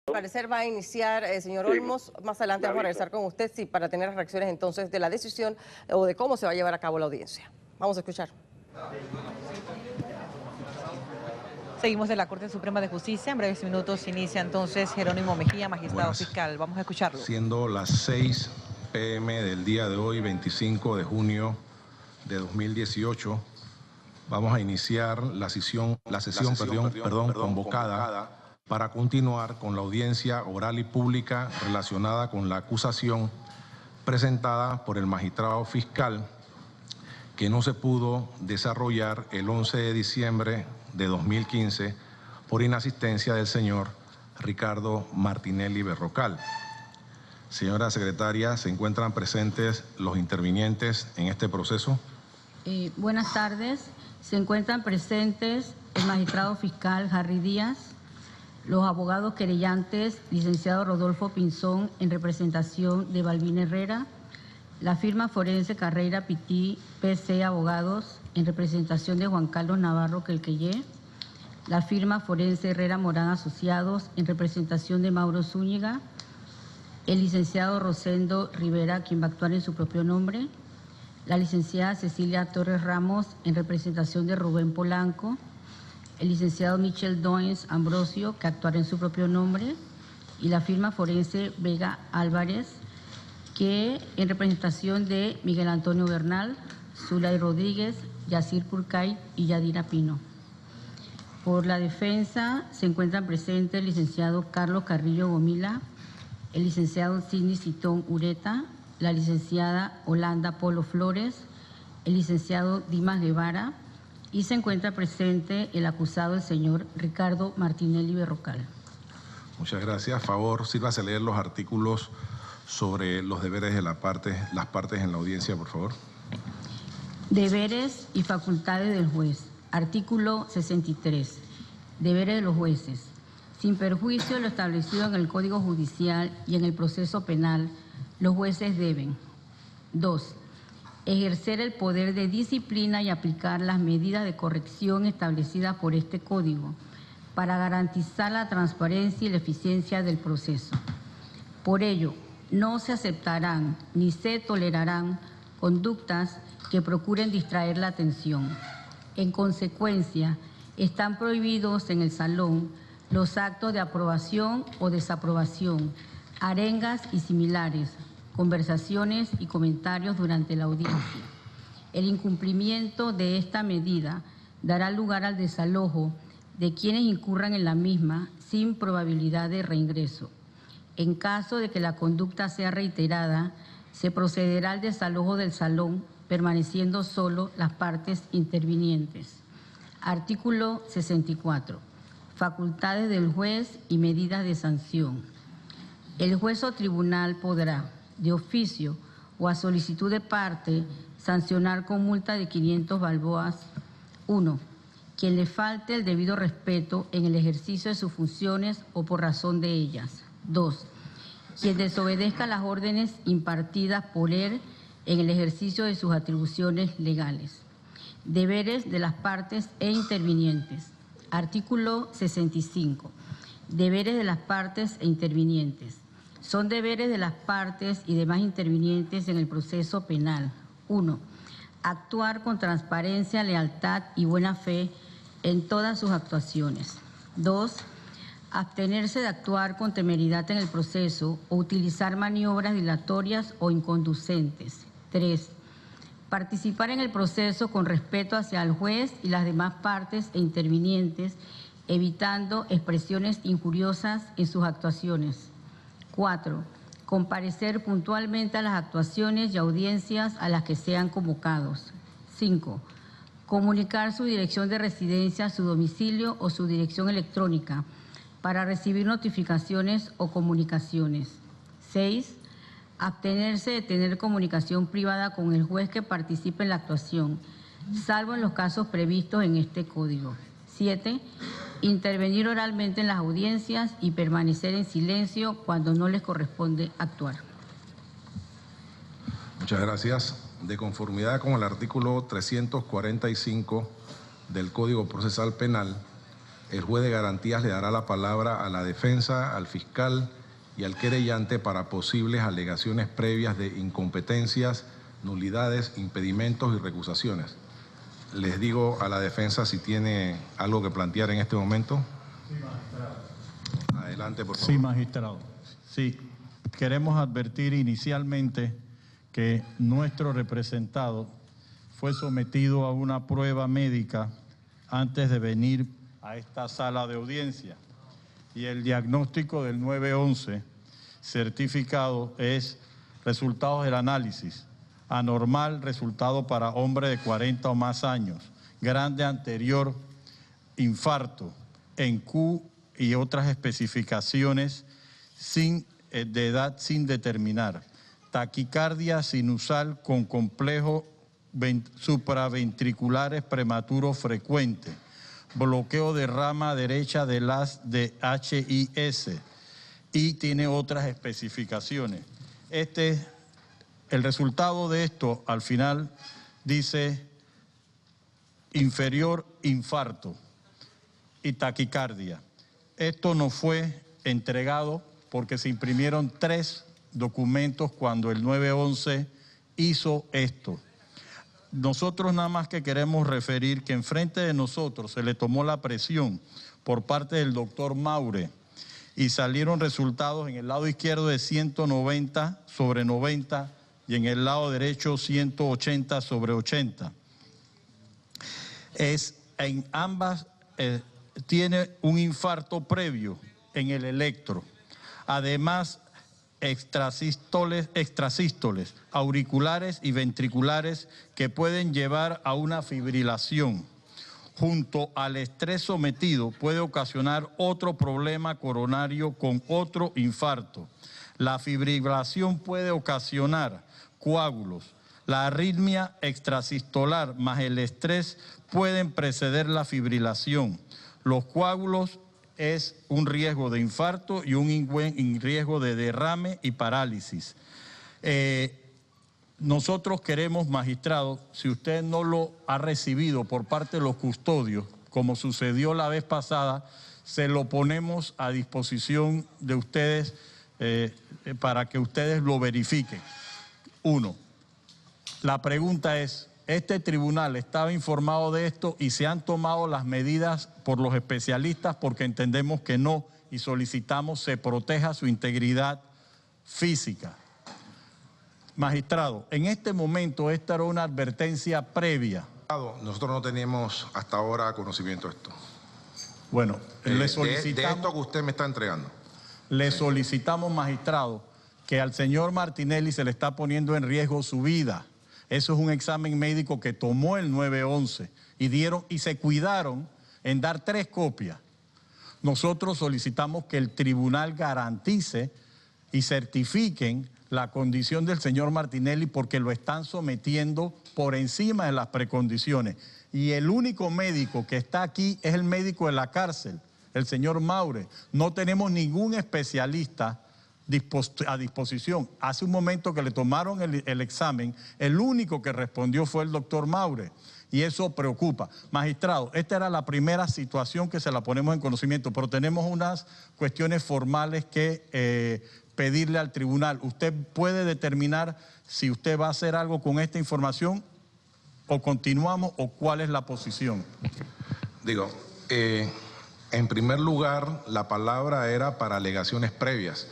Al parecer va a iniciar, señor Olmos, más adelante vamos a regresar con usted para tener las reacciones entonces de la decisión o de cómo se va a llevar a cabo la audiencia. Vamos a escuchar. Seguimos de la Corte Suprema de Justicia. En breves minutos inicia entonces Jerónimo Mejía, magistrado fiscal. Vamos a escucharlo. Siendo las 6 p.m. del día de hoy, 25 de junio de 2018, vamos a iniciar la sesión convocada para continuar con la audiencia oral y pública relacionada con la acusación presentada por el magistrado fiscal que no se pudo desarrollar el 11 de diciembre de 2015 por inasistencia del señor Ricardo Martinelli Berrocal. Señora secretaria, ¿se encuentran presentes los intervinientes en este proceso? Buenas tardes. Se encuentran presentes el magistrado fiscal Harry Díaz, los abogados querellantes, licenciado Rodolfo Pinzón, en representación de Balbín Herrera, la firma forense Carreira Pití, PC Abogados, en representación de Juan Carlos Navarro Quelqueyé, la firma forense Herrera Morán Asociados, en representación de Mauro Zúñiga, el licenciado Rosendo Rivera, quien va a actuar en su propio nombre, la licenciada Cecilia Torres Ramos, en representación de Rubén Polanco, el licenciado Michel Doens Ambrosio, que actuará en su propio nombre, y la firma forense Vega Álvarez, que en representación de Miguel Antonio Bernal, Zulay Rodríguez, Yacir Purcay y Yadira Pino. Por la defensa se encuentran presentes el licenciado Carlos Carrillo Gomila, el licenciado Sidney Citón Ureta, la licenciada Holanda Polo Flores, el licenciado Dimas Guevara, y se encuentra presente el acusado, el señor Ricardo Martinelli Berrocal. Muchas gracias. A favor, sírvase a leer los artículos sobre los deberes de las partes en la audiencia, por favor. Deberes y facultades del juez. Artículo 63. Deberes de los jueces. Sin perjuicio de lo establecido en el Código Judicial y en el proceso penal, los jueces deben: 2. Ejercer el poder de disciplina y aplicar las medidas de corrección establecidas por este Código para garantizar la transparencia y la eficiencia del proceso. Por ello, no se aceptarán ni se tolerarán conductas que procuren distraer la atención. En consecuencia, están prohibidos en el salón los actos de aprobación o desaprobación, arengas y similares, conversaciones y comentarios durante la audiencia. El incumplimiento de esta medida dará lugar al desalojo de quienes incurran en la misma sin probabilidad de reingreso. En caso de que la conducta sea reiterada, se procederá al desalojo del salón, permaneciendo solo las partes intervinientes. Artículo 64. Facultades del juez y medidas de sanción. El juez o tribunal podrá, de oficio o a solicitud de parte, sancionar con multa de 500 balboas: 1. Quien le falte el debido respeto en el ejercicio de sus funciones o por razón de ellas. 2. Quien desobedezca las órdenes impartidas por él en el ejercicio de sus atribuciones legales. Deberes de las partes e intervinientes. Artículo 65. Deberes de las partes e intervinientes. Son deberes de las partes y demás intervinientes en el proceso penal: 1. Actuar con transparencia, lealtad y buena fe en todas sus actuaciones. 2. Abstenerse de actuar con temeridad en el proceso o utilizar maniobras dilatorias o inconducentes. 3. Participar en el proceso con respeto hacia el juez y las demás partes e intervinientes, evitando expresiones injuriosas en sus actuaciones. 4. Comparecer puntualmente a las actuaciones y audiencias a las que sean convocados. 5. Comunicar su dirección de residencia, su domicilio o su dirección electrónica para recibir notificaciones o comunicaciones. 6. Abstenerse de tener comunicación privada con el juez que participe en la actuación, salvo en los casos previstos en este Código. 7. Intervenir oralmente en las audiencias y permanecer en silencio cuando no les corresponde actuar. Muchas gracias. De conformidad con el artículo 345 del Código Procesal Penal, el juez de garantías le dará la palabra a la defensa, al fiscal y al querellante para posibles alegaciones previas de incompetencias, nulidades, impedimentos y recusaciones. Les digo a la defensa si tiene algo que plantear en este momento. Sí, magistrado. Adelante, por favor. Sí, magistrado. Sí, queremos advertir inicialmente que nuestro representado fue sometido a una prueba médica antes de venir a esta sala de audiencia y el diagnóstico del 911 certificado es resultados del análisis anormal, resultado para hombre de 40 o más años, grande anterior, infarto, en Q y otras especificaciones de edad sin determinar, taquicardia sinusal con complejo supraventriculares prematuro frecuente, bloqueo de rama derecha de las de HIS y tiene otras especificaciones. El resultado de esto al final dice inferior infarto y taquicardia. Esto no fue entregado porque se imprimieron 3 documentos cuando el 911 hizo esto. Nosotros nada más que queremos referir que enfrente de nosotros se le tomó la presión por parte del doctor Maure y salieron resultados en el lado izquierdo de 190 sobre 90 y en el lado derecho 180 sobre 80. En ambas tiene un infarto previo en el electro. Además, extrasístoles, auriculares y ventriculares que pueden llevar a una fibrilación. Junto al estrés sometido puede ocasionar otro problema coronario con otro infarto. La fibrilación puede ocasionar coágulos. La arritmia extrasistolar más el estrés pueden preceder la fibrilación. Los coágulos es un riesgo de infarto y un riesgo de derrame y parálisis. Nosotros queremos, magistrado, si usted no lo ha recibido por parte de los custodios, como sucedió la vez pasada, se lo ponemos a disposición de ustedes para que ustedes lo verifiquen. 1. La pregunta es, ¿este tribunal estaba informado de esto y se han tomado las medidas por los especialistas? Porque entendemos que no y solicitamos se proteja su integridad física. Magistrado, en este momento esta era una advertencia previa. Nosotros no teníamos hasta ahora conocimiento de esto. Bueno, le solicitamos... De esto que usted me está entregando. Le solicitamos, magistrado, que al señor Martinelli se le está poniendo en riesgo su vida. Eso es un examen médico que tomó el 911 y se cuidaron en dar 3 copias. Nosotros solicitamos que el tribunal garantice y certifiquen la condición del señor Martinelli porque lo están sometiendo por encima de las precondiciones. Y el único médico que está aquí es el médico de la cárcel, el señor Maure. No tenemos ningún especialista a disposición. Hace un momento que le tomaron el examen, el único que respondió fue el doctor Maure y eso preocupa. Magistrado, esta era la primera situación que se la ponemos en conocimiento, pero tenemos unas cuestiones formales que pedirle al tribunal. ¿Usted puede determinar si usted va a hacer algo con esta información o continuamos o cuál es la posición? Digo, en primer lugar, la palabra era para alegaciones previas.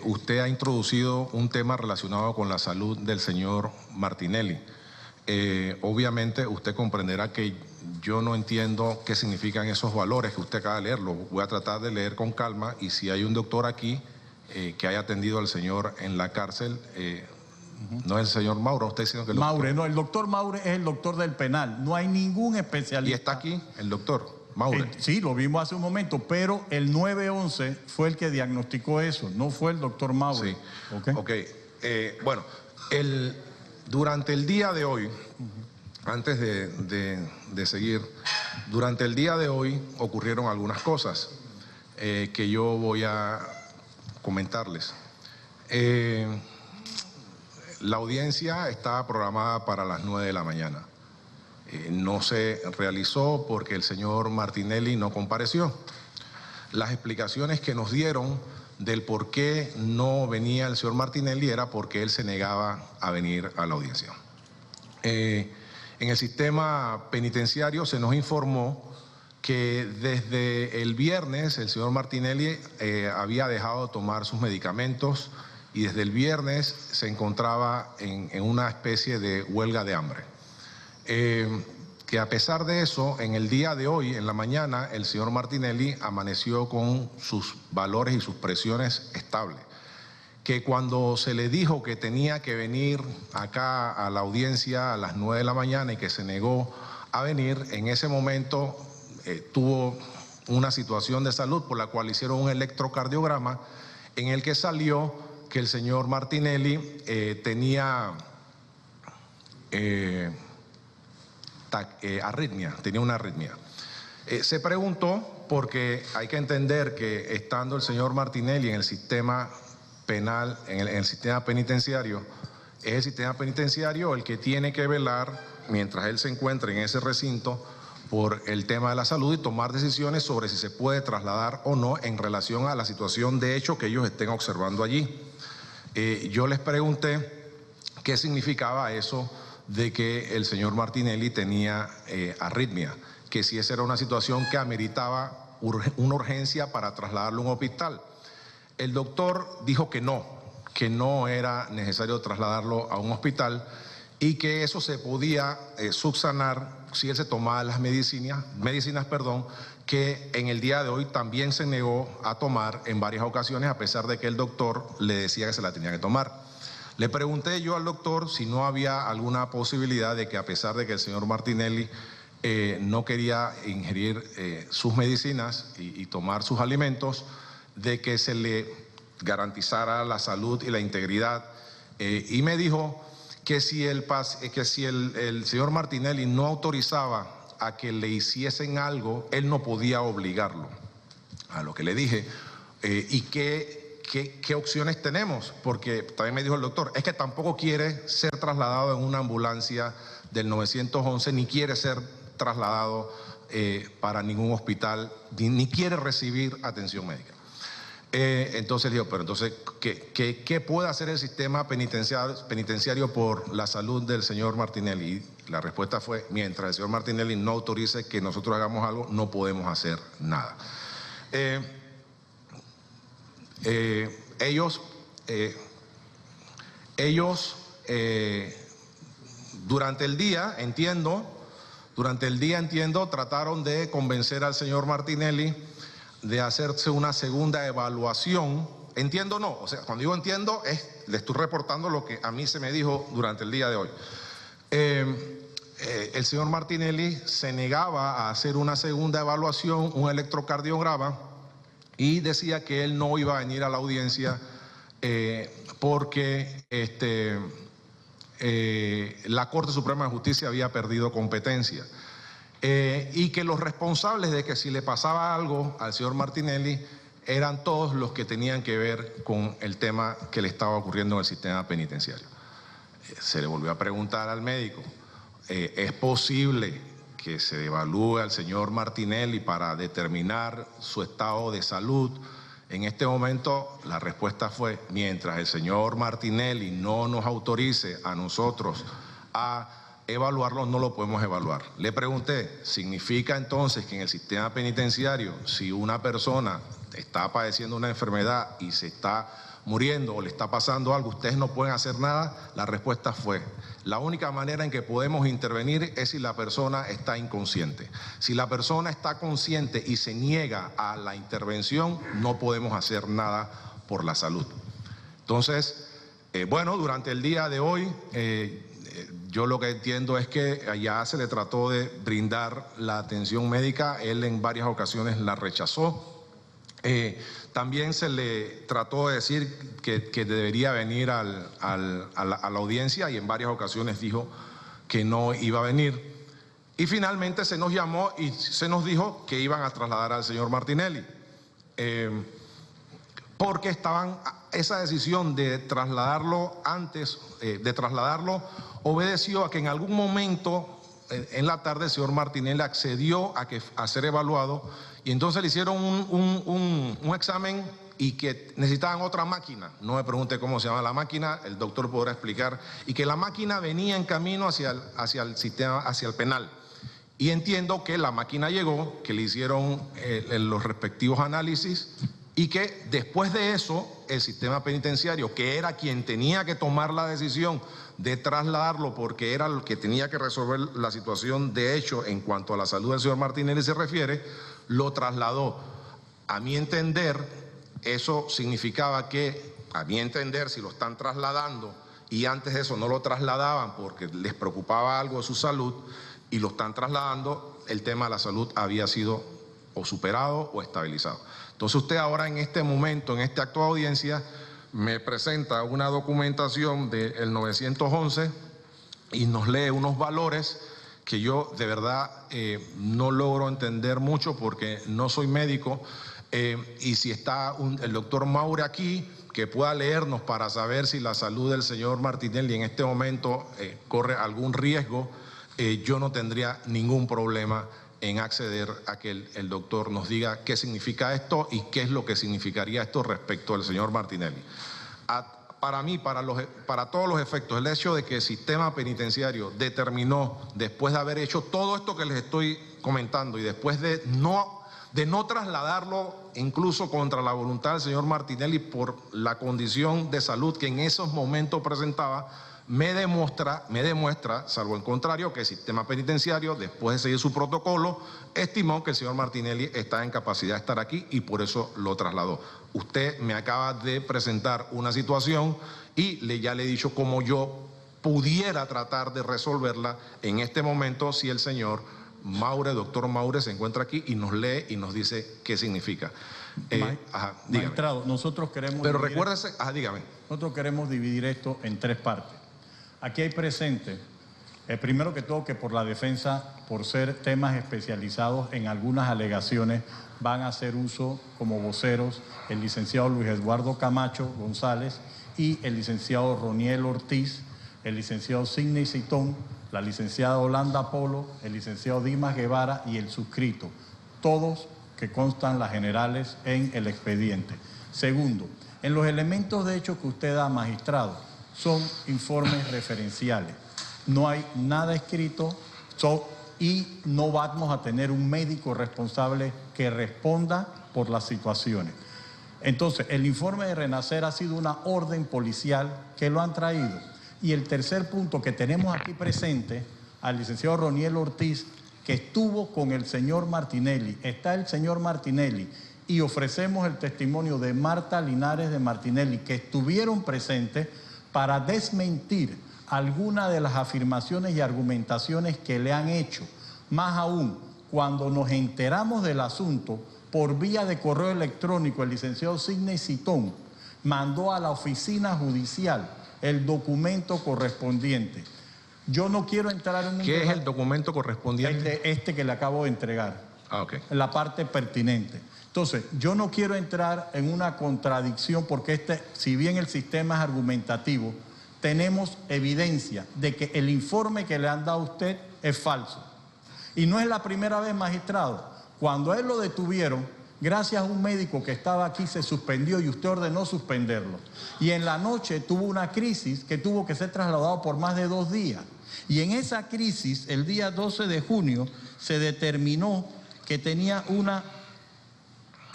Usted ha introducido un tema relacionado con la salud del señor Martinelli. Obviamente usted comprenderá que yo no entiendo qué significan esos valores que usted acaba de leer. Lo voy a tratar de leer con calma y si hay un doctor aquí que haya atendido al señor en la cárcel, no es el señor Mauro, usted diciendo que el doctor... Maure, no, el doctor Maure es el doctor del penal, no hay ningún especialista. ¿Y está aquí el doctor Maure? Sí, lo vimos hace un momento, pero el 911 fue el que diagnosticó eso, no fue el doctor Maure. Sí, ok. Bueno, durante el día de hoy, antes de seguir, durante el día de hoy ocurrieron algunas cosas que yo voy a comentarles. La audiencia estaba programada para las 9 de la mañana. no se realizó porque el señor Martinelli no compareció. Las explicaciones que nos dieron del por qué no venía el señor Martinelli era porque él se negaba a venir a la audiencia. En el sistema penitenciario se nos informó que desde el viernes el señor Martinelli había dejado de tomar sus medicamentos y desde el viernes se encontraba en una especie de huelga de hambre. Que a pesar de eso, en el día de hoy, en la mañana, el señor Martinelli amaneció con sus valores y sus presiones estables. Que cuando se le dijo que tenía que venir acá a la audiencia a las 9 de la mañana y que se negó a venir, en ese momento tuvo una situación de salud por la cual hicieron un electrocardiograma en el que salió que el señor Martinelli tenía arritmia, tenía una arritmia. Se preguntó porque hay que entender que estando el señor Martinelli en el sistema penal, en el sistema penitenciario, es el sistema penitenciario el que tiene que velar, mientras él se encuentra en ese recinto, por el tema de la salud y tomar decisiones sobre si se puede trasladar o no en relación a la situación de hecho que ellos estén observando allí. Yo les pregunté qué significaba eso de que el señor Martinelli tenía arritmia, que si esa era una situación que ameritaba una urgencia para trasladarlo a un hospital. El doctor dijo que no era necesario trasladarlo a un hospital y que eso se podía subsanar si él se tomaba las medicinas, que en el día de hoy también se negó a tomar en varias ocasiones, a pesar de que el doctor le decía que se la tenía que tomar. Le pregunté yo al doctor si no había alguna posibilidad de que, a pesar de que el señor Martinelli no quería ingerir sus medicinas y tomar sus alimentos, de que se le garantizara la salud y la integridad. Y me dijo que si el señor Martinelli no autorizaba a que le hiciesen algo, él no podía obligarlo. A lo que le dije, ¿y qué opciones tenemos? Porque también me dijo el doctor, es que tampoco quiere ser trasladado en una ambulancia del 911, ni quiere ser trasladado para ningún hospital, ni quiere recibir atención médica. Entonces le digo, pero entonces, ¿qué puede hacer el sistema penitenciario por la salud del señor Martinelli? Y la respuesta fue, mientras el señor Martinelli no autorice que nosotros hagamos algo, no podemos hacer nada. Ellos durante el día, entiendo, trataron de convencer al señor Martinelli de hacerse una segunda evaluación. Entiendo no, o sea, cuando digo entiendo, le estoy reportando lo que a mí se me dijo durante el día de hoy. El señor Martinelli se negaba a hacer una segunda evaluación, un electrocardiograma, y decía que él no iba a venir a la audiencia porque la Corte Suprema de Justicia había perdido competencia. Y que los responsables de que si le pasaba algo al señor Martinelli eran todos los que tenían que ver con el tema que le estaba ocurriendo en el sistema penitenciario. Se le volvió a preguntar al médico, ¿es posible que se evalúe al señor Martinelli para determinar su estado de salud? En este momento la respuesta fue, mientras el señor Martinelli no nos autorice a nosotros a evaluarlo, no lo podemos evaluar. Le pregunté, ¿significa entonces que en el sistema penitenciario, si una persona está padeciendo una enfermedad y se está muriendo o le está pasando algo, ustedes no pueden hacer nada? La respuesta fue, la única manera en que podemos intervenir es si la persona está inconsciente. Si la persona está consciente y se niega a la intervención, no podemos hacer nada por la salud. Entonces, bueno, durante el día de hoy, yo lo que entiendo es que allá se le trató de brindar la atención médica, él en varias ocasiones la rechazó. También se le trató de decir que debería venir a la audiencia y en varias ocasiones dijo que no iba a venir. Y finalmente se nos llamó y se nos dijo que iban a trasladar al señor Martinelli. Porque esa decisión de trasladarlo obedeció a que en algún momento en la tarde el señor Martinelli accedió a ser evaluado y entonces le hicieron un examen y que necesitaban otra máquina. No me pregunte cómo se llama la máquina, el doctor podrá explicar, y que la máquina venía en camino hacia el sistema, hacia el penal. Y entiendo que la máquina llegó, que le hicieron los respectivos análisis y que después de eso el sistema penitenciario, que era quien tenía que tomar la decisión de trasladarlo porque era el que tenía que resolver la situación de hecho en cuanto a la salud del señor Martinelli se refiere, lo trasladó. A mi entender, eso significaba que, a mi entender, si lo están trasladando y antes de eso no lo trasladaban porque les preocupaba algo de su salud y lo están trasladando, el tema de la salud había sido o superado o estabilizado. Entonces usted ahora en este momento, en este acto de audiencia, me presenta una documentación del 911 y nos lee unos valores que yo de verdad no logro entender mucho porque no soy médico y si está el doctor Maure aquí, que pueda leernos para saber si la salud del señor Martinelli en este momento corre algún riesgo, yo no tendría ningún problema en acceder a que el doctor nos diga qué significa esto y qué es lo que significaría esto respecto al señor Martinelli. Para mí, para todos los efectos, el hecho de que el sistema penitenciario determinó, después de haber hecho todo esto que les estoy comentando y después de no trasladarlo incluso contra la voluntad del señor Martinelli por la condición de salud que en esos momentos presentaba, me demuestra, salvo el contrario, que el sistema penitenciario, después de seguir su protocolo, estimó que el señor Martinelli está en capacidad de estar aquí y por eso lo trasladó. Usted me acaba de presentar una situación y ya le he dicho cómo yo pudiera tratar de resolverla en este momento si el señor Maure, doctor Maure, se encuentra aquí y nos lee y nos dice qué significa. Magistrado, nosotros queremos... Pero recuérdese, dígame. Nosotros queremos dividir esto en tres partes. Aquí hay presente, primero que todo, que por la defensa, por ser temas especializados en algunas alegaciones, van a hacer uso como voceros el licenciado Luis Eduardo Camacho González y el licenciado Roniel Ortiz, el licenciado Sidney Citón, la licenciada Holanda Polo, el licenciado Dimas Guevara y el suscrito, todos que constan las generales en el expediente. Segundo, en los elementos de hecho que usted da, magistrado, son informes referenciales. No hay nada escrito y no vamos a tener un médico responsable que responda por las situaciones. Entonces, el informe de Renacer ha sido una orden policial que lo han traído. Y el tercer punto que tenemos aquí presente, al licenciado Roniel Ortiz, que estuvo con el señor Martinelli, está el señor Martinelli, y ofrecemos el testimonio de Marta Linares de Martinelli, que estuvieron presentes para desmentir alguna de las afirmaciones y argumentaciones que le han hecho. Más aún, cuando nos enteramos del asunto, por vía de correo electrónico, el licenciado Sidney Citón mandó a la oficina judicial el documento correspondiente. Yo no quiero entrar en un... ¿Qué es el documento correspondiente? Este que le acabo de entregar. Ok. La parte pertinente. Entonces, yo no quiero entrar en una contradicción porque si bien el sistema es argumentativo, tenemos evidencia de que el informe que le han dado a usted es falso. Y no es la primera vez, magistrado. Cuando a él lo detuvieron, gracias a un médico que estaba aquí, se suspendió y usted ordenó suspenderlo. Y en la noche tuvo una crisis que tuvo que ser trasladado por más de 2 días. Y en esa crisis, el día 12 de junio, se determinó que tenía una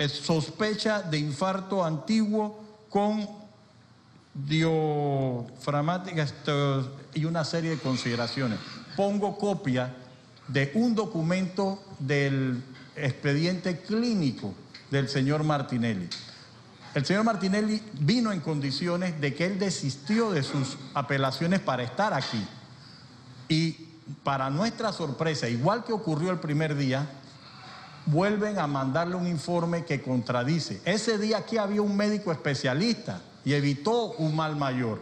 sospecha de infarto antiguo con diafragmática y una serie de consideraciones. Pongo copia de un documento del expediente clínico del señor Martinelli. El señor Martinelli vino en condiciones de que él desistió de sus apelaciones para estar aquí. Y para nuestra sorpresa, igual que ocurrió el primer día, vuelven a mandarle un informe que contradice. Ese día aquí había un médico especialista y evitó un mal mayor.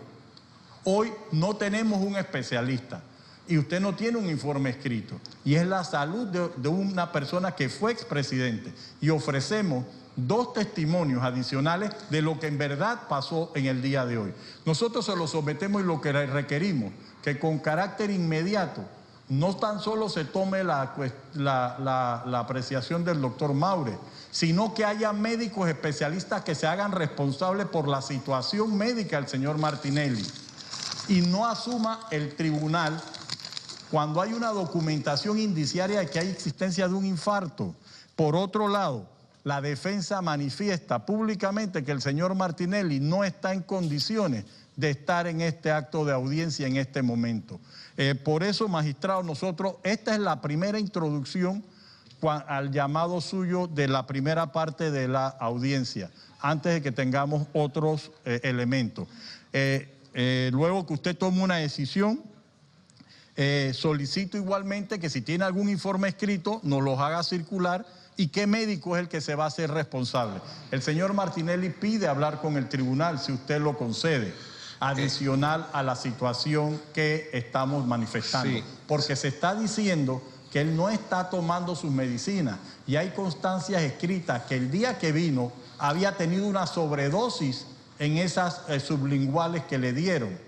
Hoy no tenemos un especialista y usted no tiene un informe escrito. Y es la salud de una persona que fue expresidente. Y ofrecemos 2 testimonios adicionales de lo que en verdad pasó en el día de hoy. Nosotros se lo sometemos y lo que requerimos, que con carácter inmediato no tan solo se tome la apreciación del doctor Maure, sino que haya médicos especialistas que se hagan responsables por la situación médica del señor Martinelli y no asuma el tribunal cuando hay una documentación indiciaria de que hay existencia de un infarto. Por otro lado, la defensa manifiesta públicamente que el señor Martinelli no está en condiciones de estar en este acto de audiencia en este momento. Por eso, magistrado, esta es la primera introducción al llamado suyo de la primera parte de la audiencia, antes de que tengamos otros elementos. Luego que usted tome una decisión, solicito igualmente que si tiene algún informe escrito, nos los haga circular y qué médico es el que se va a hacer responsable. El señor Martinelli pide hablar con el tribunal, si usted lo concede, adicional a la situación que estamos manifestando. Sí. Porque se está diciendo que él no está tomando sus medicinas y hay constancias escritas que el día que vino había tenido una sobredosis en esas sublinguales que le dieron.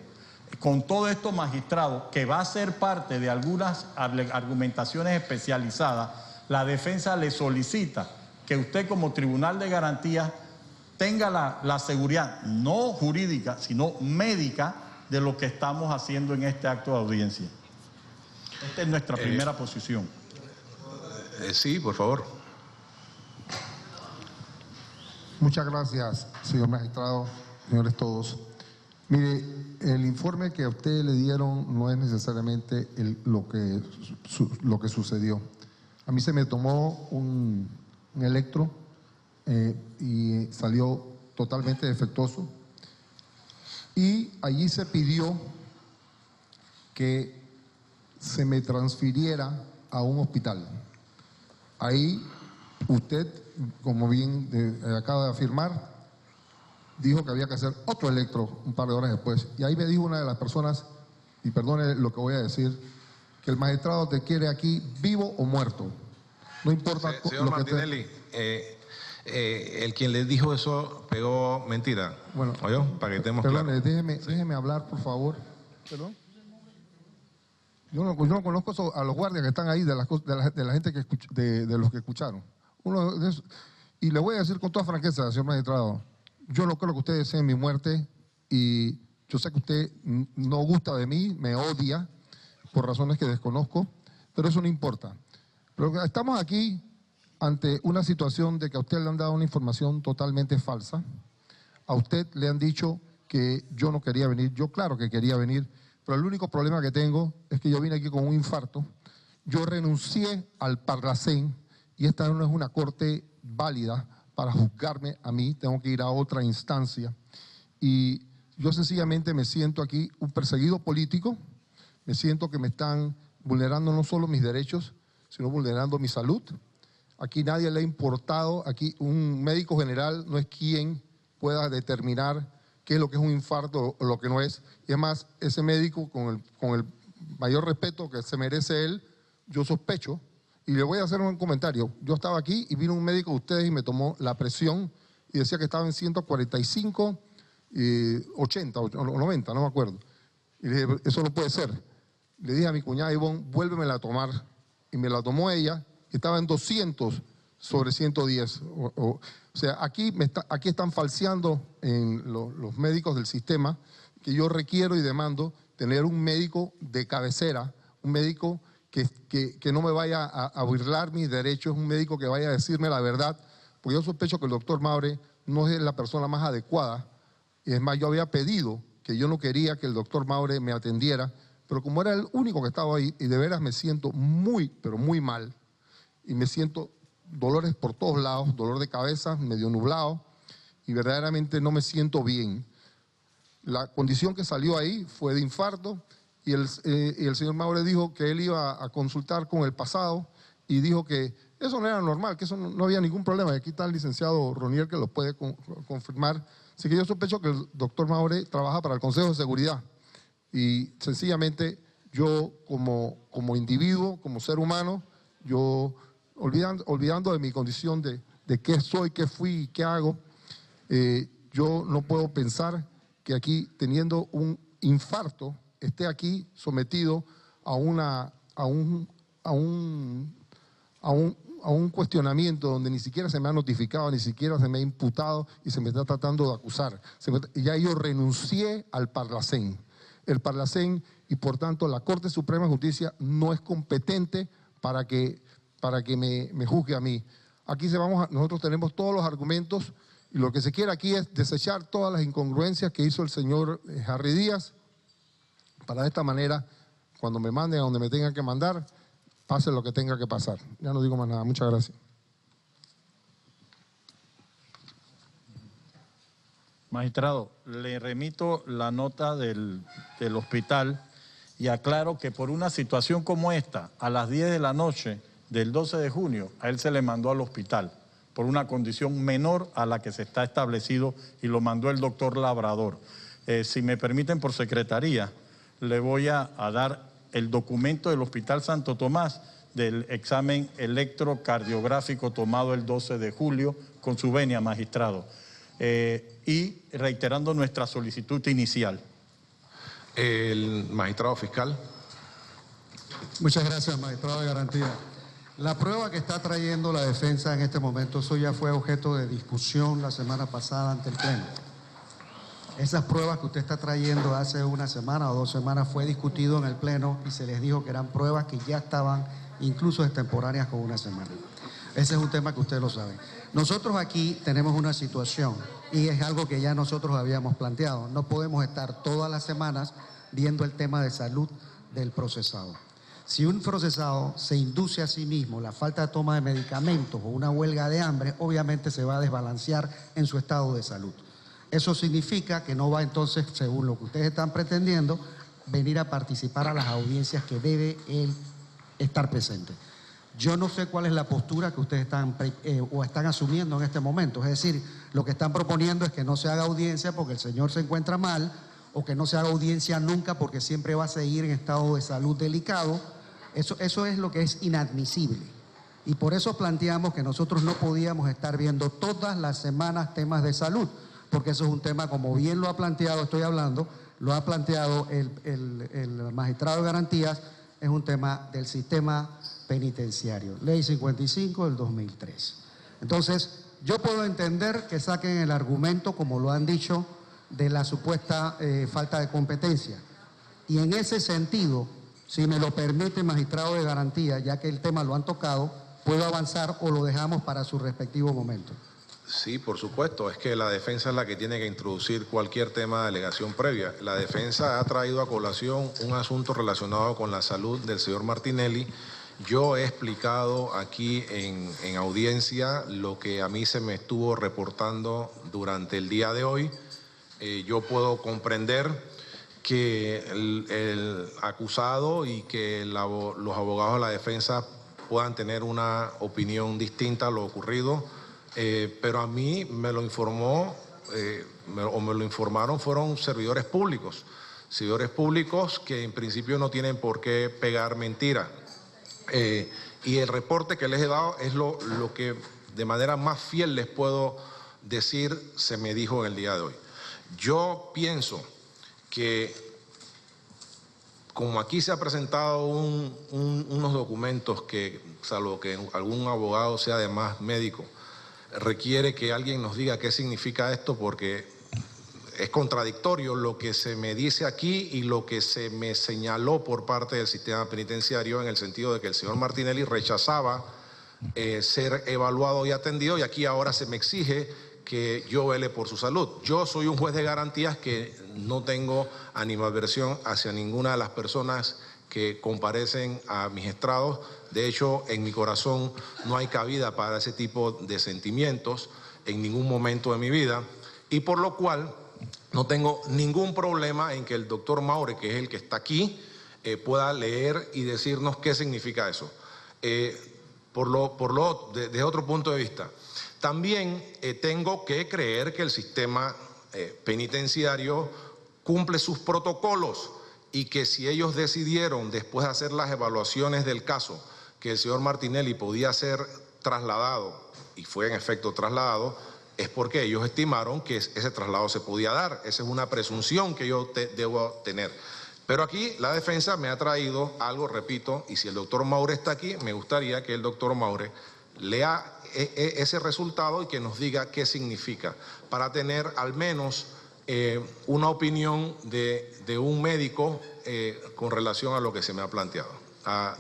Con todo esto, magistrado, que va a ser parte de algunas argumentaciones especializadas, la defensa le solicita que usted como Tribunal de Garantías tenga la seguridad, no jurídica, sino médica, de lo que estamos haciendo en este acto de audiencia. Esta es nuestra primera posición. Sí, por favor. Muchas gracias, señor magistrado, señores todos. Mire, el informe que a usted le dieron no es necesariamente lo que sucedió. A mí se me tomó un electro y salió totalmente defectuoso. Y allí se pidió que se me transfiriera a un hospital. Ahí usted, como bien acaba de afirmar, dijo que había que hacer otro electro un par de horas después. Y ahí me dijo una de las personas, y perdone lo que voy a decir, que el magistrado te quiere aquí vivo o muerto. No importa señor lo que Martinelli, el quien le dijo eso pegó mentira. Bueno, ¿oyó? Para que estemos claros. Déjeme hablar, por favor. ¿Perdón? Yo no conozco a los guardias que están ahí, de la gente que de los que escucharon. Y le voy a decir con toda franqueza, señor magistrado, yo no creo que usted desee mi muerte y yo sé que usted no gusta de mí, me odia por razones que desconozco, pero eso no importa. Pero estamos aquí ante una situación de que a usted le han dado una información totalmente falsa. A usted le han dicho que yo no quería venir. Yo claro que quería venir, pero el único problema que tengo es que yo vine aquí con un infarto. Yo renuncié al Parlacén y esta no es una corte válida para juzgarme a mí. Tengo que ir a otra instancia. Y yo sencillamente me siento aquí un perseguido político. Me siento que me están vulnerando no solo mis derechos, sino vulnerando mi salud. Aquí nadie le ha importado, aquí un médico general no es quien pueda determinar qué es lo que es un infarto o lo que no es. Y además, ese médico, con el mayor respeto que se merece él, yo sospecho, y le voy a hacer un comentario. Yo estaba aquí y vino un médico de ustedes y me tomó la presión y decía que estaba en 145, 80 o 90, no me acuerdo. Y le dije, eso no puede ser. Le dije a mi cuñada Ivonne, vuélvemela a tomar. Y me la tomó ella, y estaba en 200 sobre 110. O sea, aquí están falseando en los médicos del sistema, que yo requiero y demando tener un médico de cabecera, un médico que no me vaya a burlar mis derechos, un médico que vaya a decirme la verdad, porque yo sospecho que el doctor Maure no es la persona más adecuada. Y es más, yo había pedido que yo no quería que el doctor Maure me atendiera, pero como era el único que estaba ahí, y de veras me siento muy, pero muy mal, y me siento dolores por todos lados, dolor de cabeza, medio nublado, y verdaderamente no me siento bien. La condición que salió ahí fue de infarto, y el señor Maure dijo que él iba a consultar con el pasado, y dijo que eso no era normal, que eso no había ningún problema. Y aquí está el licenciado Ronier que lo puede confirmar. Así que yo sospecho que el doctor Maure trabaja para el Consejo de Seguridad. Y sencillamente yo como individuo, como ser humano, yo olvidando de mi condición de qué soy, qué fui y qué hago, yo no puedo pensar que aquí teniendo un infarto esté aquí sometido a a un cuestionamiento donde ni siquiera se me ha notificado, ni siquiera se me ha imputado y se me está tratando de acusar. Ya yo renuncié al Parlacén. El Parlacén y por tanto la Corte Suprema de Justicia no es competente para que me juzgue a mí. Aquí nosotros tenemos todos los argumentos y lo que se quiere aquí es desechar todas las incongruencias que hizo el señor Harry Díaz para de esta manera, cuando me manden a donde me tengan que mandar, pase lo que tenga que pasar. Ya no digo más nada. Muchas gracias. Magistrado, le remito la nota del hospital y aclaro que por una situación como esta, a las 10 de la noche del 12 de junio, a él se le mandó al hospital por una condición menor a la que se está establecido y lo mandó el doctor Labrador. Si me permiten, por secretaría, le voy a dar el documento del Hospital Santo Tomás del examen electrocardiográfico tomado el 12 de julio con su venia, magistrado. Y reiterando nuestra solicitud inicial. El magistrado fiscal. Muchas gracias, magistrado de garantía. La prueba que está trayendo la defensa en este momento, eso ya fue objeto de discusión la semana pasada ante el Pleno. Esas pruebas que usted está trayendo hace una semana o 2 semanas fue discutido en el Pleno y se les dijo que eran pruebas que ya estaban incluso extemporáneas con una semana. Ese es un tema que usted lo sabe. Nosotros aquí tenemos una situación y es algo que ya nosotros habíamos planteado. No podemos estar todas las semanas viendo el tema de salud del procesado. Si un procesado se induce a sí mismo la falta de toma de medicamentos o una huelga de hambre, obviamente se va a desbalancear en su estado de salud. Eso significa que no va entonces, según lo que ustedes están pretendiendo, venir a participar a las audiencias que debe él estar presente. Yo no sé cuál es la postura que ustedes están asumiendo en este momento. Es decir, lo que están proponiendo es que no se haga audiencia porque el señor se encuentra mal, o que no se haga audiencia nunca porque siempre va a seguir en estado de salud delicado. Eso es lo que es inadmisible. Y por eso planteamos que nosotros no podíamos estar viendo todas las semanas temas de salud, porque eso es un tema, como bien lo ha planteado, lo ha planteado el magistrado de garantías, es un tema del sistema penitenciario. Ley 55 del 2003. Entonces, yo puedo entender que saquen el argumento, como lo han dicho, de la supuesta falta de competencia. Y en ese sentido, si me lo permite, magistrado de garantía, ya que el tema lo han tocado, ¿puedo avanzar o lo dejamos para su respectivo momento? Sí, por supuesto. Es que la defensa es la que tiene que introducir cualquier tema de alegación previa. La defensa ha traído a colación un asunto relacionado con la salud del señor Martinelli. Yo he explicado aquí en audiencia lo que a mí se me estuvo reportando durante el día de hoy. Yo puedo comprender que el acusado y que los abogados de la defensa puedan tener una opinión distinta a lo ocurrido, pero a mí me lo informó me lo informaron fueron servidores públicos que en principio no tienen por qué pegar mentira. Y el reporte que les he dado es lo que de manera más fiel les puedo decir se me dijo en el día de hoy. Yo pienso que como aquí se ha presentado unos documentos que, salvo que algún abogado sea además médico, requiere que alguien nos diga qué significa esto, porque es contradictorio lo que se me dice aquí y lo que se me señaló por parte del sistema penitenciario, en el sentido de que el señor Martinelli rechazaba ser evaluado y atendido, y aquí ahora se me exige que yo vele por su salud. Yo soy un juez de garantías que no tengo animadversión hacia ninguna de las personas que comparecen a mis estrados. De hecho, en mi corazón no hay cabida para ese tipo de sentimientos en ningún momento de mi vida, y por lo cual no tengo ningún problema en que el doctor Maure, que es el que está aquí, pueda leer y decirnos qué significa eso. Desde otro punto de vista, también tengo que creer que el sistema penitenciario cumple sus protocolos, y que si ellos decidieron, después de hacer las evaluaciones del caso, que el señor Martinelli podía ser trasladado, y fue en efecto trasladado, es porque ellos estimaron que ese traslado se podía dar. Esa es una presunción que yo debo tener. Pero aquí la defensa me ha traído algo, repito, y si el doctor Maure está aquí, me gustaría que el doctor Maure lea ese resultado y que nos diga qué significa, para tener al menos una opinión de un médico con relación a lo que se me ha planteado.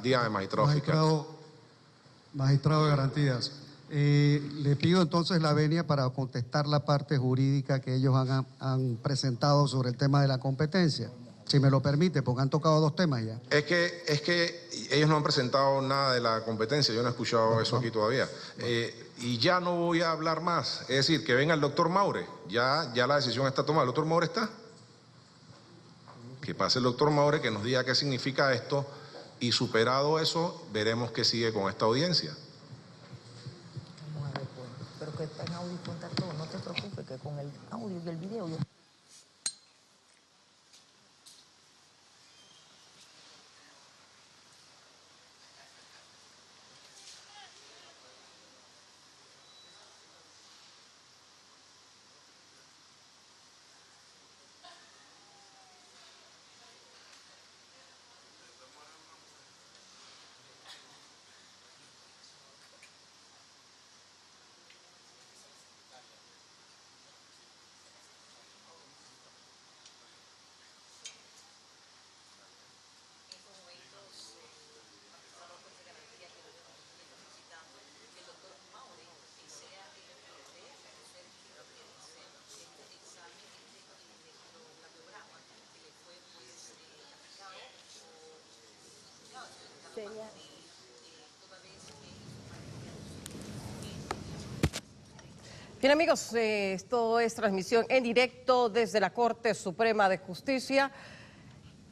Dígame, magistrado fiscal. Magistrado de garantías, le pido entonces la venia para contestar la parte jurídica que ellos han presentado sobre el tema de la competencia. Si me lo permite, porque han tocado dos temas ya. Es que ellos no han presentado nada de la competencia, yo no he escuchado eso aquí todavía. Y ya no voy a hablar más, es decir, que venga el doctor Maure, ya la decisión está tomada. ¿El doctor Maure está? Que pase el doctor Maure, que nos diga qué significa esto, y superado eso, veremos qué sigue con esta audiencia. Vamos a ver, pues. Pero que está en audio y cuenta todo, no te preocupes, que con el audio y el video yo... Bien, amigos, esto es transmisión en directo desde la Corte Suprema de Justicia.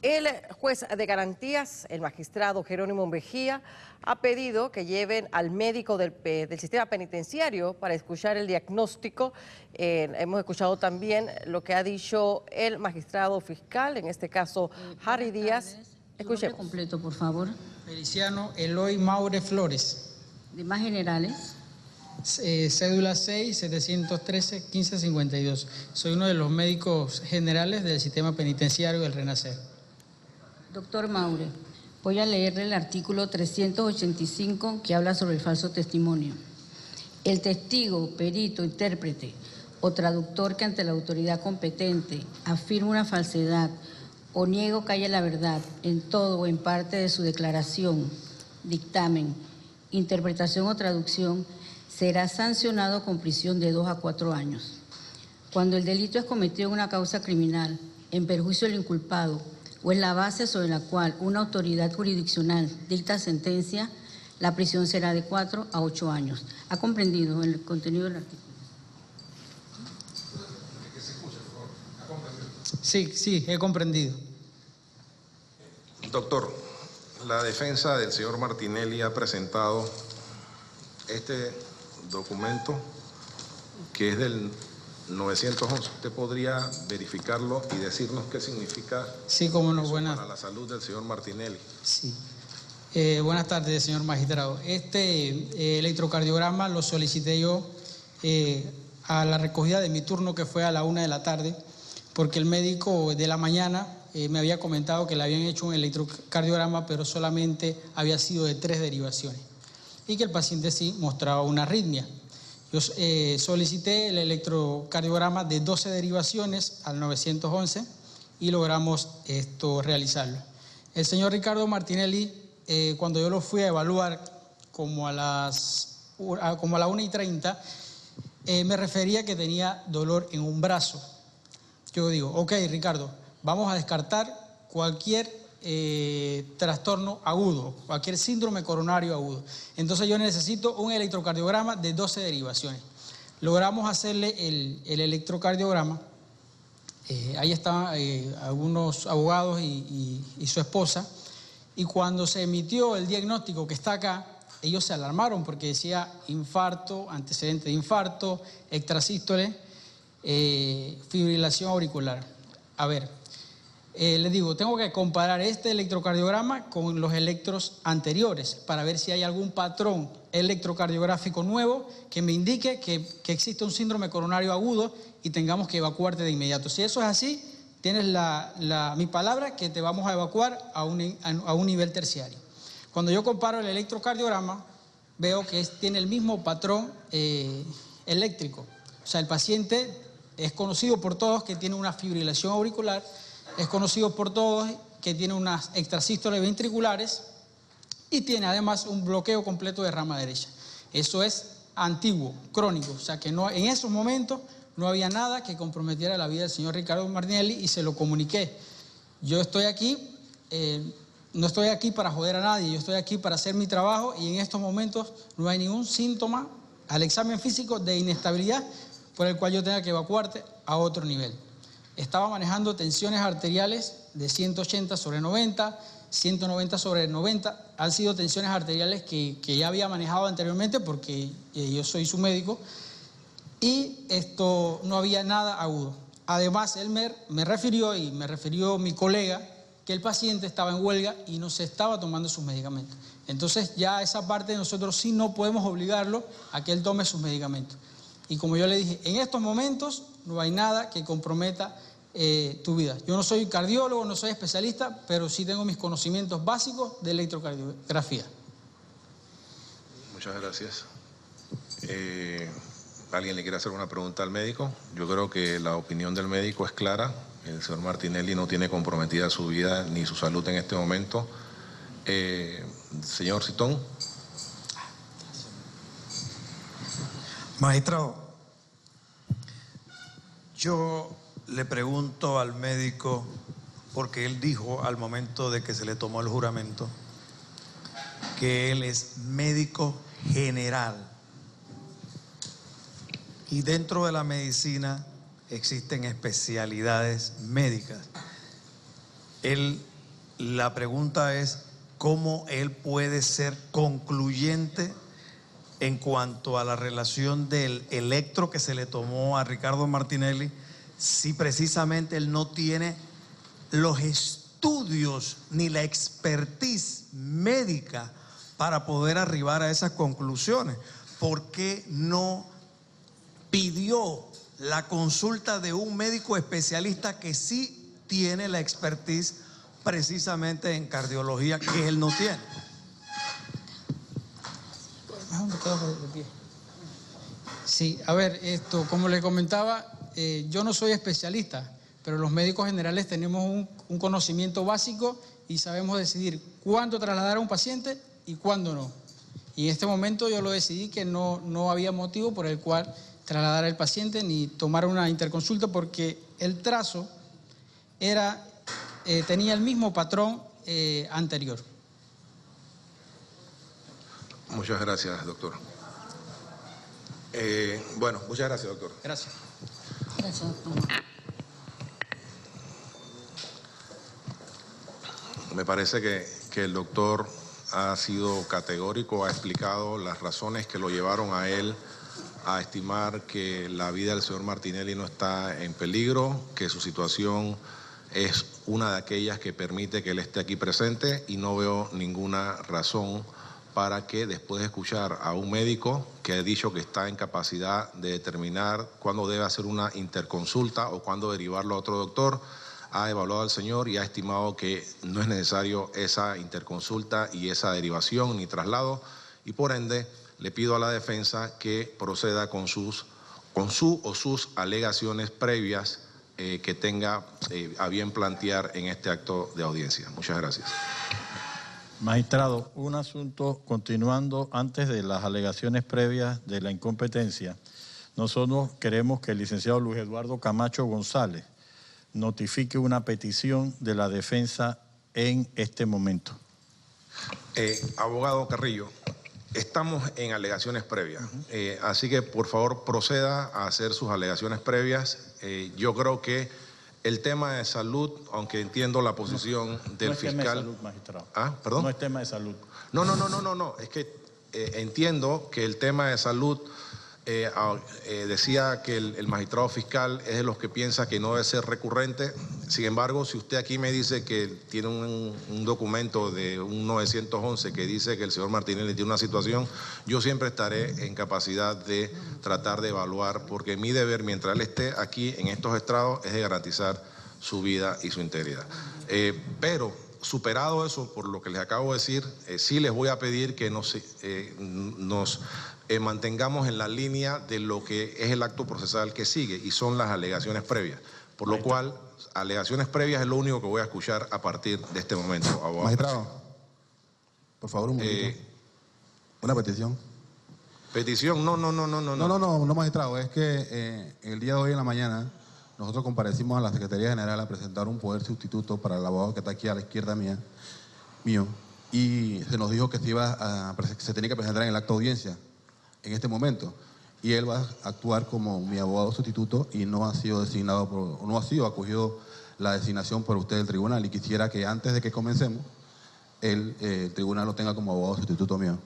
El juez de garantías, el magistrado Jerónimo Mejía, ha pedido que lleven al médico del sistema penitenciario para escuchar el diagnóstico. Hemos escuchado también lo que ha dicho el magistrado fiscal, en este caso Harry Díaz. Escuchemos. Completo, por favor. Feliciano Eloy Maure Flores. De más generales. Cédula 6-713-1552. Soy uno de los médicos generales del sistema penitenciario del Renacer. Doctor Maure, voy a leerle el artículo 385 que habla sobre el falso testimonio. El testigo, perito, intérprete o traductor que ante la autoridad competente afirma una falsedad o niega o calla la verdad en todo o en parte de su declaración, dictamen, interpretación o traducción, será sancionado con prisión de 2 a 4 años. Cuando el delito es cometido en una causa criminal, en perjuicio del inculpado, o en la base sobre la cual una autoridad jurisdiccional dicta sentencia, la prisión será de 4 a 8 años. ¿Ha comprendido el contenido del artículo? Sí, he comprendido. Doctor, la defensa del señor Martinelli ha presentado este documento que es del 911. ¿Usted podría verificarlo y decirnos qué significa? Sí, cómo no, buenas. Para la salud del señor Martinelli. Sí. Buenas tardes, señor magistrado. Este electrocardiograma lo solicité yo a la recogida de mi turno, que fue a la 1 de la tarde, porque el médico de la mañana me había comentado que le habían hecho un electrocardiograma, pero solamente había sido de 3 derivaciones y que el paciente sí mostraba una arritmia. Yo solicité el electrocardiograma de 12 derivaciones al 911 y logramos realizarlo. El señor Ricardo Martinelli, cuando yo lo fui a evaluar como a la 1:30, me refería que tenía dolor en un brazo. Yo digo, ok, Ricardo, vamos a descartar cualquier trastorno agudo, cualquier síndrome coronario agudo. Entonces yo necesito un electrocardiograma de 12 derivaciones. Logramos hacerle el electrocardiograma. Ahí estaban algunos abogados y su esposa. Y cuando se emitió el diagnóstico que está acá, ellos se alarmaron porque decía infarto, antecedente de infarto, extrasístole, fibrilación auricular. A ver, les digo, tengo que comparar este electrocardiograma con los electros anteriores para ver si hay algún patrón electrocardiográfico nuevo que me indique que existe un síndrome coronario agudo y tengamos que evacuarte de inmediato. Si eso es así, tienes mi palabra que te vamos a evacuar a un nivel terciario. Cuando yo comparo el electrocardiograma, veo que tiene el mismo patrón eléctrico. O sea, el paciente es conocido por todos que tiene una fibrilación auricular, es conocido por todos que tiene unas extrasístoles ventriculares y tiene además un bloqueo completo de rama derecha. Eso es antiguo, crónico, o sea que no, en esos momentos no había nada que comprometiera la vida del señor Ricardo Martinelli y se lo comuniqué. Yo estoy aquí, no estoy aquí para joder a nadie, yo estoy aquí para hacer mi trabajo y en estos momentos no hay ningún síntoma al examen físico de inestabilidad por el cual yo tenga que evacuarte a otro nivel. Estaba manejando tensiones arteriales de 180/90, 190/90. Han sido tensiones arteriales que ya había manejado anteriormente porque yo soy su médico y esto no había nada agudo. Además, él me refirió y me refirió mi colega que el paciente estaba en huelga y no se estaba tomando sus medicamentos. Entonces ya esa parte nosotros sí no podemos obligarlo a que él tome sus medicamentos. Y como yo le dije, en estos momentos no hay nada que comprometa tu vida. Yo no soy cardiólogo, no soy especialista, pero sí tengo mis conocimientos básicos de electrocardiografía. Muchas gracias. ¿Alguien le quiere hacer una pregunta al médico? Yo creo que la opinión del médico es clara. El señor Martinelli no tiene comprometida su vida ni su salud en este momento. Señor Citón. Magistrado, yo le pregunto al médico, porque él dijo al momento de que se le tomó el juramento, que él es médico general. Y dentro de la medicina existen especialidades médicas. La pregunta es, ¿cómo él puede ser concluyente en cuanto a la relación del electro que se le tomó a Ricardo Martinelli, si precisamente él no tiene los estudios ni la expertise médica para poder arribar a esas conclusiones? ¿Por qué no pidió la consulta de un médico especialista que sí tiene la expertise precisamente en cardiología que él no tiene? Sí, a ver, como le comentaba, yo no soy especialista, pero los médicos generales tenemos un conocimiento básico y sabemos decidir cuándo trasladar a un paciente y cuándo no. Y en este momento yo lo decidí que no había motivo por el cual trasladar al paciente ni tomar una interconsulta porque el trazo tenía el mismo patrón anterior. Muchas gracias, doctor. Bueno, muchas gracias, doctor. Gracias. Gracias, doctor. Me parece que el doctor ha sido categórico, ha explicado las razones que lo llevaron a él a estimar que la vida del señor Martinelli no está en peligro, que su situación es una de aquellas que permite que él esté aquí presente y no veo ninguna razón para que después de escuchar a un médico que ha dicho que está en capacidad de determinar cuándo debe hacer una interconsulta o cuándo derivarlo a otro doctor, ha evaluado al señor y ha estimado que no es necesario esa interconsulta y esa derivación ni traslado y por ende le pido a la defensa que proceda con su o sus alegaciones previas que tenga a bien plantear en este acto de audiencia. Muchas gracias. Magistrado, un asunto continuando antes de las alegaciones previas de la incompetencia. Nosotros queremos que el licenciado Luis Eduardo Camacho González notifique una petición de la defensa en este momento. Abogado Carrillo, estamos en alegaciones previas, así que por favor proceda a hacer sus alegaciones previas. Yo creo que el tema de salud, aunque entiendo la posición del fiscal... No es tema de salud, magistrado. ¿Ah, perdón? No es tema de salud. No, es que entiendo que el tema de salud, decía que el magistrado fiscal es de los que piensa que no debe ser recurrente. Sin embargo, si usted aquí me dice que tiene un documento de un 911 que dice que el señor Martinelli tiene una situación, yo siempre estaré en capacidad de tratar de evaluar, porque mi deber, mientras él esté aquí en estos estrados, es de garantizar su vida y su integridad. Pero superado eso, por lo que les acabo de decir, sí les voy a pedir que nos mantengamos en la línea de lo que es el acto procesal que sigue, y son las alegaciones previas. Por lo cual, alegaciones previas es lo único que voy a escuchar a partir de este momento. Abogado. Magistrado, por favor, un momento. Una petición. Petición, no, magistrado, es que el día de hoy en la mañana nosotros comparecimos a la Secretaría General a presentar un poder sustituto para el abogado que está aquí a la izquierda mío, y se nos dijo que se tenía que presentar en el acto de audiencia en este momento, y él va a actuar como mi abogado sustituto y no ha sido designado no ha sido acogido la designación por usted del tribunal, y quisiera que antes de que comencemos el tribunal lo tenga como abogado sustituto mío.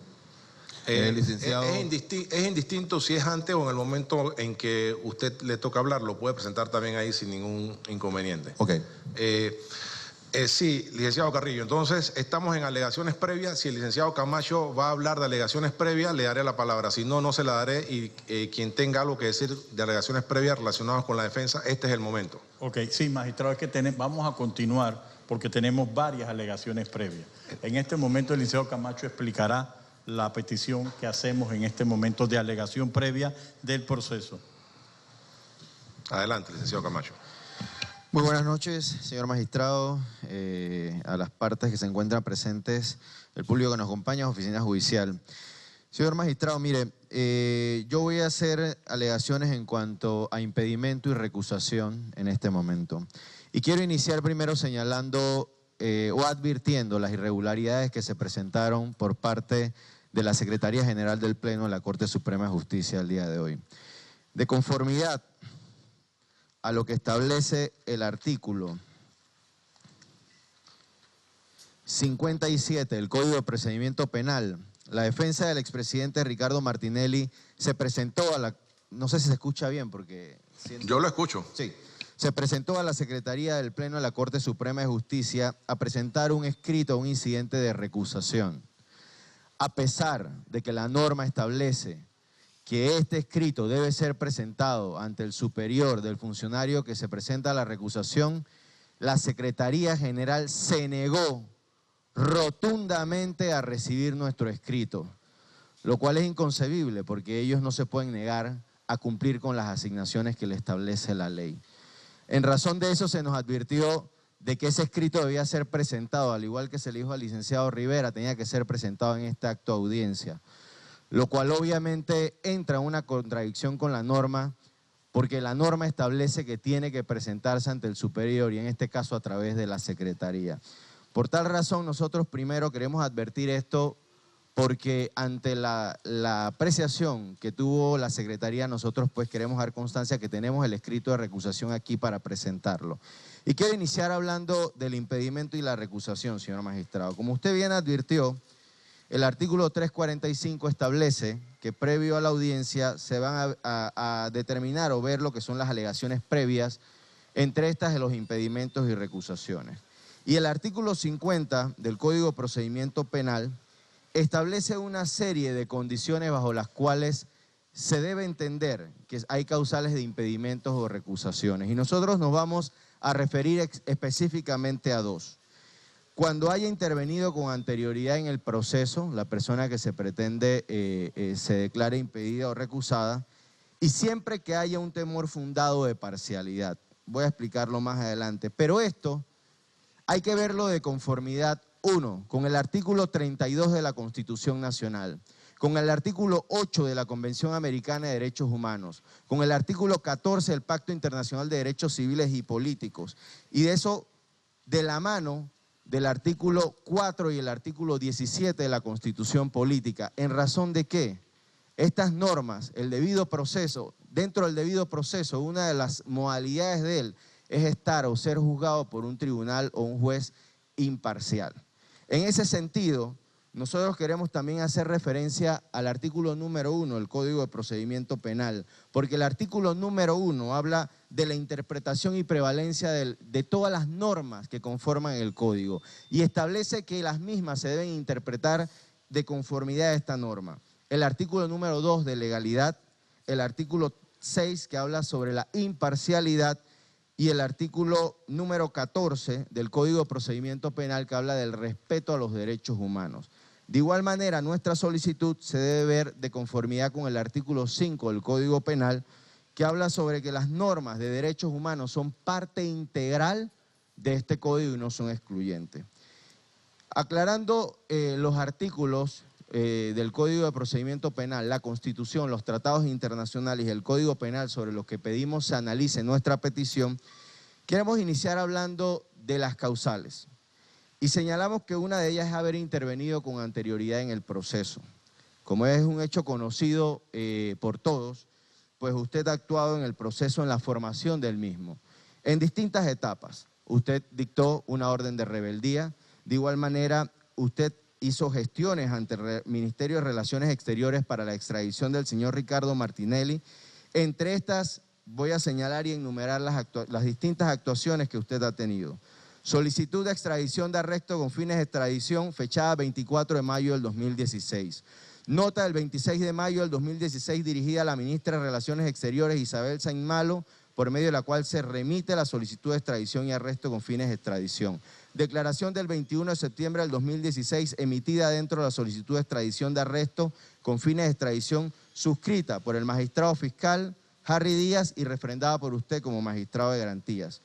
Licenciado... Es indistinto si es antes o en el momento en que usted le toca hablar, lo puede presentar también ahí sin ningún inconveniente. Ok. Sí, licenciado Carrillo, entonces estamos en alegaciones previas. Si el licenciado Camacho va a hablar de alegaciones previas, le daré la palabra. Si no, no se la daré, y quien tenga algo que decir de alegaciones previas relacionadas con la defensa, este es el momento. Ok, sí, magistrado, es que vamos a continuar porque tenemos varias alegaciones previas. En este momento el licenciado Camacho explicará la petición que hacemos en este momento de alegación previa del proceso. Adelante, licenciado Camacho. Muy buenas noches, señor magistrado, a las partes que se encuentran presentes, el público que nos acompaña, oficina judicial. Señor magistrado, mire, yo voy a hacer alegaciones en cuanto a impedimento y recusación en este momento. Y quiero iniciar primero señalando o advirtiendo las irregularidades que se presentaron por parte de la Secretaría General del Pleno de la Corte Suprema de Justicia el día de hoy. De conformidad a lo que establece el artículo 57 del Código de Procedimiento Penal, la defensa del expresidente Ricardo Martinelli se presentó a la... No sé si se escucha bien porque... Yo lo escucho. Sí. Se presentó a la Secretaría del Pleno de la Corte Suprema de Justicia a presentar un escrito, un incidente de recusación. A pesar de que la norma establece que este escrito debe ser presentado ante el superior del funcionario que se presenta a la recusación, la Secretaría General se negó rotundamente a recibir nuestro escrito, lo cual es inconcebible porque ellos no se pueden negar a cumplir con las asignaciones que le establece la ley. En razón de eso se nos advirtió de que ese escrito debía ser presentado, al igual que se le dijo al licenciado Rivera, tenía que ser presentado en este acto de audiencia, lo cual obviamente entra en una contradicción con la norma, porque la norma establece que tiene que presentarse ante el superior y en este caso a través de la Secretaría. Por tal razón nosotros primero queremos advertir esto porque ante la apreciación que tuvo la Secretaría nosotros pues queremos dar constancia que tenemos el escrito de recusación aquí para presentarlo. Y quiero iniciar hablando del impedimento y la recusación, señor magistrado. Como usted bien advirtió, el artículo 345 establece que previo a la audiencia se van a determinar o ver lo que son las alegaciones previas, entre estas de los impedimentos y recusaciones. Y el artículo 50 del Código de Procedimiento Penal establece una serie de condiciones bajo las cuales se debe entender que hay causales de impedimentos o recusaciones. Y nosotros nos vamos a referir específicamente a dos. Cuando haya intervenido con anterioridad en el proceso, la persona que se pretende se declare impedida o recusada, y siempre que haya un temor fundado de parcialidad. Voy a explicarlo más adelante. Pero esto hay que verlo de conformidad, uno, con el artículo 32 de la Constitución Nacional, con el artículo 8 de la Convención Americana de Derechos Humanos, con el artículo 14 del Pacto Internacional de Derechos Civiles y Políticos, y de eso de la mano del artículo 4 y el artículo 17 de la Constitución Política. ¿En razón de qué? Estas normas, el debido proceso, dentro del debido proceso, una de las modalidades de él es estar o ser juzgado por un tribunal o un juez imparcial. En ese sentido, nosotros queremos también hacer referencia al artículo número 1 del Código de Procedimiento Penal, porque el artículo número 1 habla de la interpretación y prevalencia de todas las normas que conforman el Código y establece que las mismas se deben interpretar de conformidad a esta norma. El artículo número 2 de legalidad, el artículo 6 que habla sobre la imparcialidad y el artículo número 14 del Código de Procedimiento Penal, que habla del respeto a los derechos humanos. De igual manera, nuestra solicitud se debe ver de conformidad con el artículo 5 del Código Penal, que habla sobre que las normas de derechos humanos son parte integral de este código y no son excluyentes. Aclarando los artículos del Código de Procedimiento Penal, la Constitución, los tratados internacionales y el Código Penal sobre los que pedimos se analice nuestra petición, queremos iniciar hablando de las causales. Y señalamos que una de ellas es haber intervenido con anterioridad en el proceso. Como es un hecho conocido por todos, pues usted ha actuado en el proceso en la formación del mismo, en distintas etapas. Usted dictó una orden de rebeldía, de igual manera usted hizo gestiones ante el Ministerio de Relaciones Exteriores para la extradición del señor Ricardo Martinelli. Entre estas voy a señalar y enumerar las distintas actuaciones que usted ha tenido. Solicitud de extradición de arresto con fines de extradición fechada 24 de mayo del 2016. Nota del 26 de mayo del 2016 dirigida a la ministra de Relaciones Exteriores Isabel Sainmalo, por medio de la cual se remite la solicitud de extradición y arresto con fines de extradición. Declaración del 21 de septiembre del 2016 emitida dentro de la solicitud de extradición de arresto con fines de extradición suscrita por el magistrado fiscal Harry Díaz y refrendada por usted como magistrado de garantías.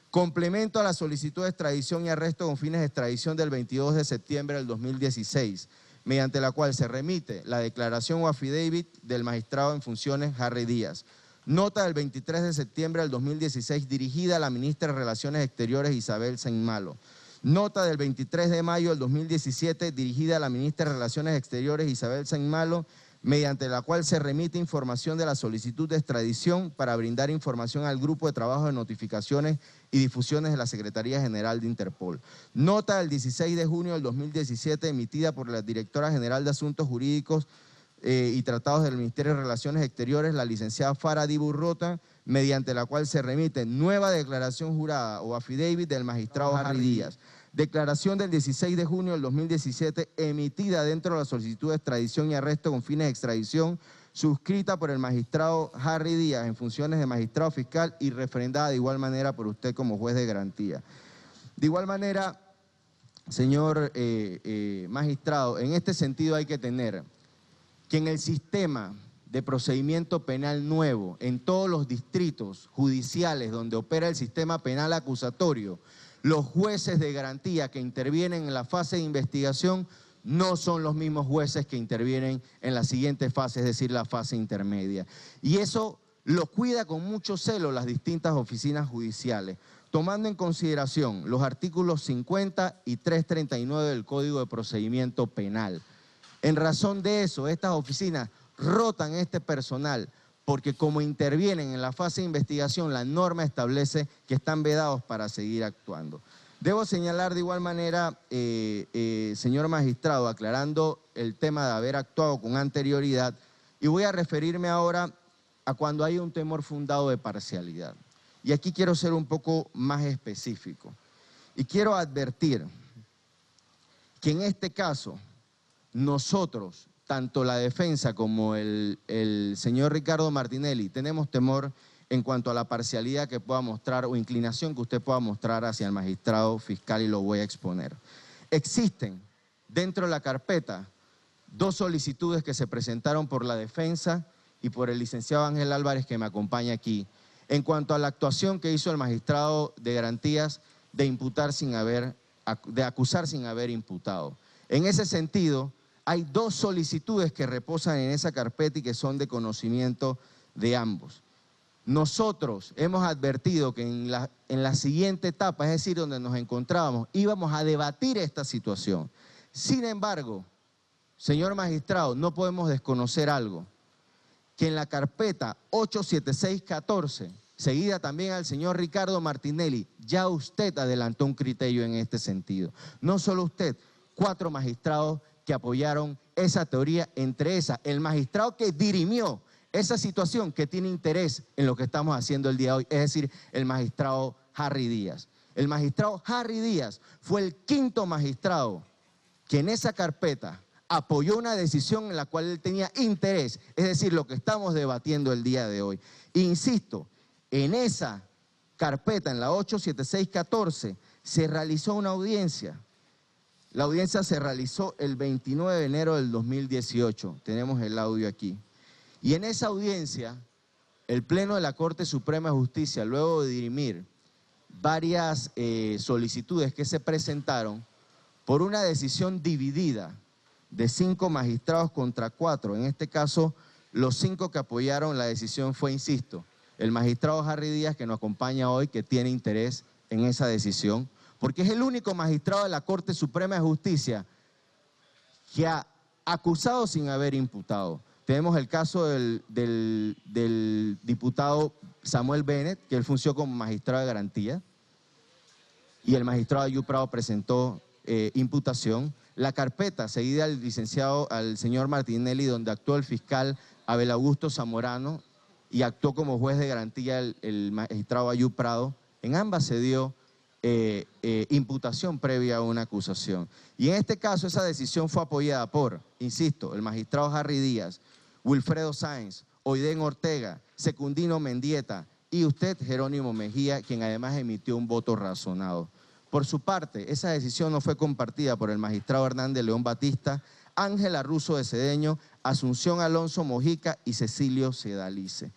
Complemento a la solicitud de extradición y arresto con fines de extradición del 22 de septiembre del 2016, mediante la cual se remite la declaración o affidavit del magistrado en funciones Harry Díaz. Nota del 23 de septiembre del 2016 dirigida a la ministra de Relaciones Exteriores Isabel Sainmalo. Nota del 23 de mayo del 2017 dirigida a la ministra de Relaciones Exteriores Isabel Sainmalo, mediante la cual se remite información de la solicitud de extradición para brindar información al Grupo de Trabajo de Notificaciones y Difusiones de la Secretaría General de Interpol. Nota del 16 de junio del 2017 emitida por la Directora General de Asuntos Jurídicos y Tratados del Ministerio de Relaciones Exteriores, la licenciada Farah Burrota, mediante la cual se remite nueva declaración jurada o affidavit del magistrado Harry Díaz. Declaración del 16 de junio del 2017 emitida dentro de la solicitud de extradición y arresto con fines de extradición suscrita por el magistrado Harry Díaz en funciones de magistrado fiscal y refrendada de igual manera por usted como juez de garantía. De igual manera, señor magistrado, en este sentido hay que tener que en el sistema de procedimiento penal nuevo, en todos los distritos judiciales donde opera el sistema penal acusatorio, los jueces de garantía que intervienen en la fase de investigación no son los mismos jueces que intervienen en la siguiente fase, es decir, la fase intermedia. Y eso lo cuida con mucho celo las distintas oficinas judiciales, tomando en consideración los artículos 50 y 339 del Código de Procedimiento Penal. En razón de eso, estas oficinas rotan este personal porque como intervienen en la fase de investigación, la norma establece que están vedados para seguir actuando. Debo señalar de igual manera, señor magistrado, aclarando el tema de haber actuado con anterioridad, y voy a referirme ahora a cuando hay un temor fundado de parcialidad. Y aquí quiero ser un poco más específico. Y quiero advertir que en este caso, nosotros, tanto la defensa como el señor Ricardo Martinelli, tenemos temor en cuanto a la parcialidad que pueda mostrar o inclinación que usted pueda mostrar hacia el magistrado fiscal, y lo voy a exponer. Existen dentro de la carpeta 2 solicitudes que se presentaron por la defensa y por el licenciado Ángel Álvarez, que me acompaña aquí, en cuanto a la actuación que hizo el magistrado de garantías de acusar sin haber imputado. En ese sentido, hay 2 solicitudes que reposan en esa carpeta y que son de conocimiento de ambos. Nosotros hemos advertido que en la siguiente etapa, es decir, donde nos encontrábamos, íbamos a debatir esta situación. Sin embargo, señor magistrado, no podemos desconocer algo, que en la carpeta 87614, seguida también al señor Ricardo Martinelli, ya usted adelantó un criterio en este sentido. No solo usted, 4 magistrados que apoyaron esa teoría, entre esas el magistrado que dirimió esa situación que tiene interés en lo que estamos haciendo el día de hoy, es decir, el magistrado Harry Díaz. El magistrado Harry Díaz fue el 5º magistrado que en esa carpeta apoyó una decisión en la cual él tenía interés, es decir, lo que estamos debatiendo el día de hoy. Insisto, en esa carpeta, en la 87614, se realizó una audiencia. La audiencia se realizó el 29 de enero del 2018. Tenemos el audio aquí. Y en esa audiencia, el Pleno de la Corte Suprema de Justicia, luego de dirimir varias solicitudes que se presentaron por una decisión dividida de 5 magistrados contra 4, en este caso, los 5 que apoyaron la decisión fue, insisto, el magistrado Harry Díaz, que nos acompaña hoy, que tiene interés en esa decisión, porque es el único magistrado de la Corte Suprema de Justicia que ha acusado sin haber imputado. Tenemos el caso del diputado Samuel Bennett, que él funcionó como magistrado de garantía, y el magistrado Ayub Prado presentó imputación. La carpeta seguida al señor Martinelli, donde actuó el fiscal Abel Augusto Zamorano y actuó como juez de garantía el magistrado Ayub Prado, en ambas se dio imputación previa a una acusación. Y en este caso esa decisión fue apoyada por, insisto, el magistrado Harry Díaz, Wilfredo Sáenz, Oiden Ortega, Secundino Mendieta y usted, Jerónimo Mejía, quien además emitió un voto razonado. Por su parte, esa decisión no fue compartida por el magistrado Hernández León Batista, Ángela Russo de Cedeño, Asunción Alonso Mojica y Cecilio Sedalice.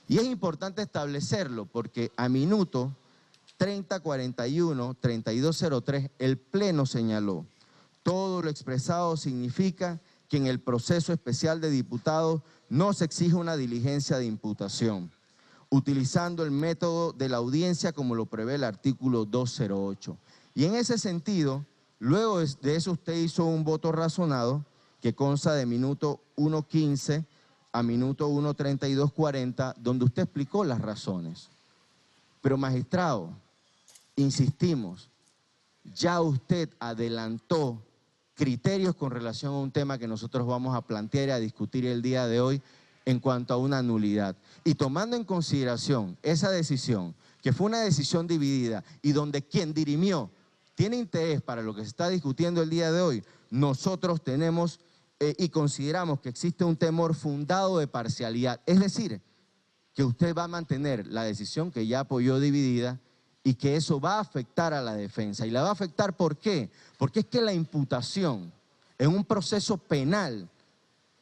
Y es importante establecerlo porque a minuto 3041, 3203, el Pleno señaló: todo lo expresado significa que en el proceso especial de diputados no se exige una diligencia de imputación, utilizando el método de la audiencia como lo prevé el artículo 208. Y en ese sentido, luego de eso usted hizo un voto razonado que consta de minuto 1.15 a minuto 1.3240, donde usted explicó las razones. Pero magistrado, insistimos, ya usted adelantó criterios con relación a un tema que nosotros vamos a plantear y a discutir el día de hoy en cuanto a una nulidad. Y tomando en consideración esa decisión, que fue una decisión dividida y donde quien dirimió tiene interés para lo que se está discutiendo el día de hoy, nosotros tenemos y consideramos que existe un temor fundado de parcialidad. Es decir, que usted va a mantener la decisión que ya apoyó dividida y que eso va a afectar a la defensa. ¿Y la va a afectar por qué? Porque es que la imputación en un proceso penal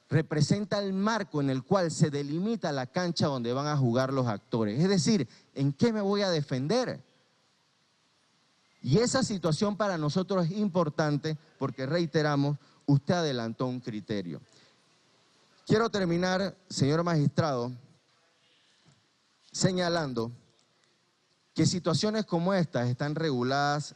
representa el marco en el cual se delimita la cancha donde van a jugar los actores. Es decir, ¿en qué me voy a defender? Y esa situación para nosotros es importante porque, reiteramos, usted adelantó un criterio. Quiero terminar, señor magistrado, señalando que situaciones como estas están reguladas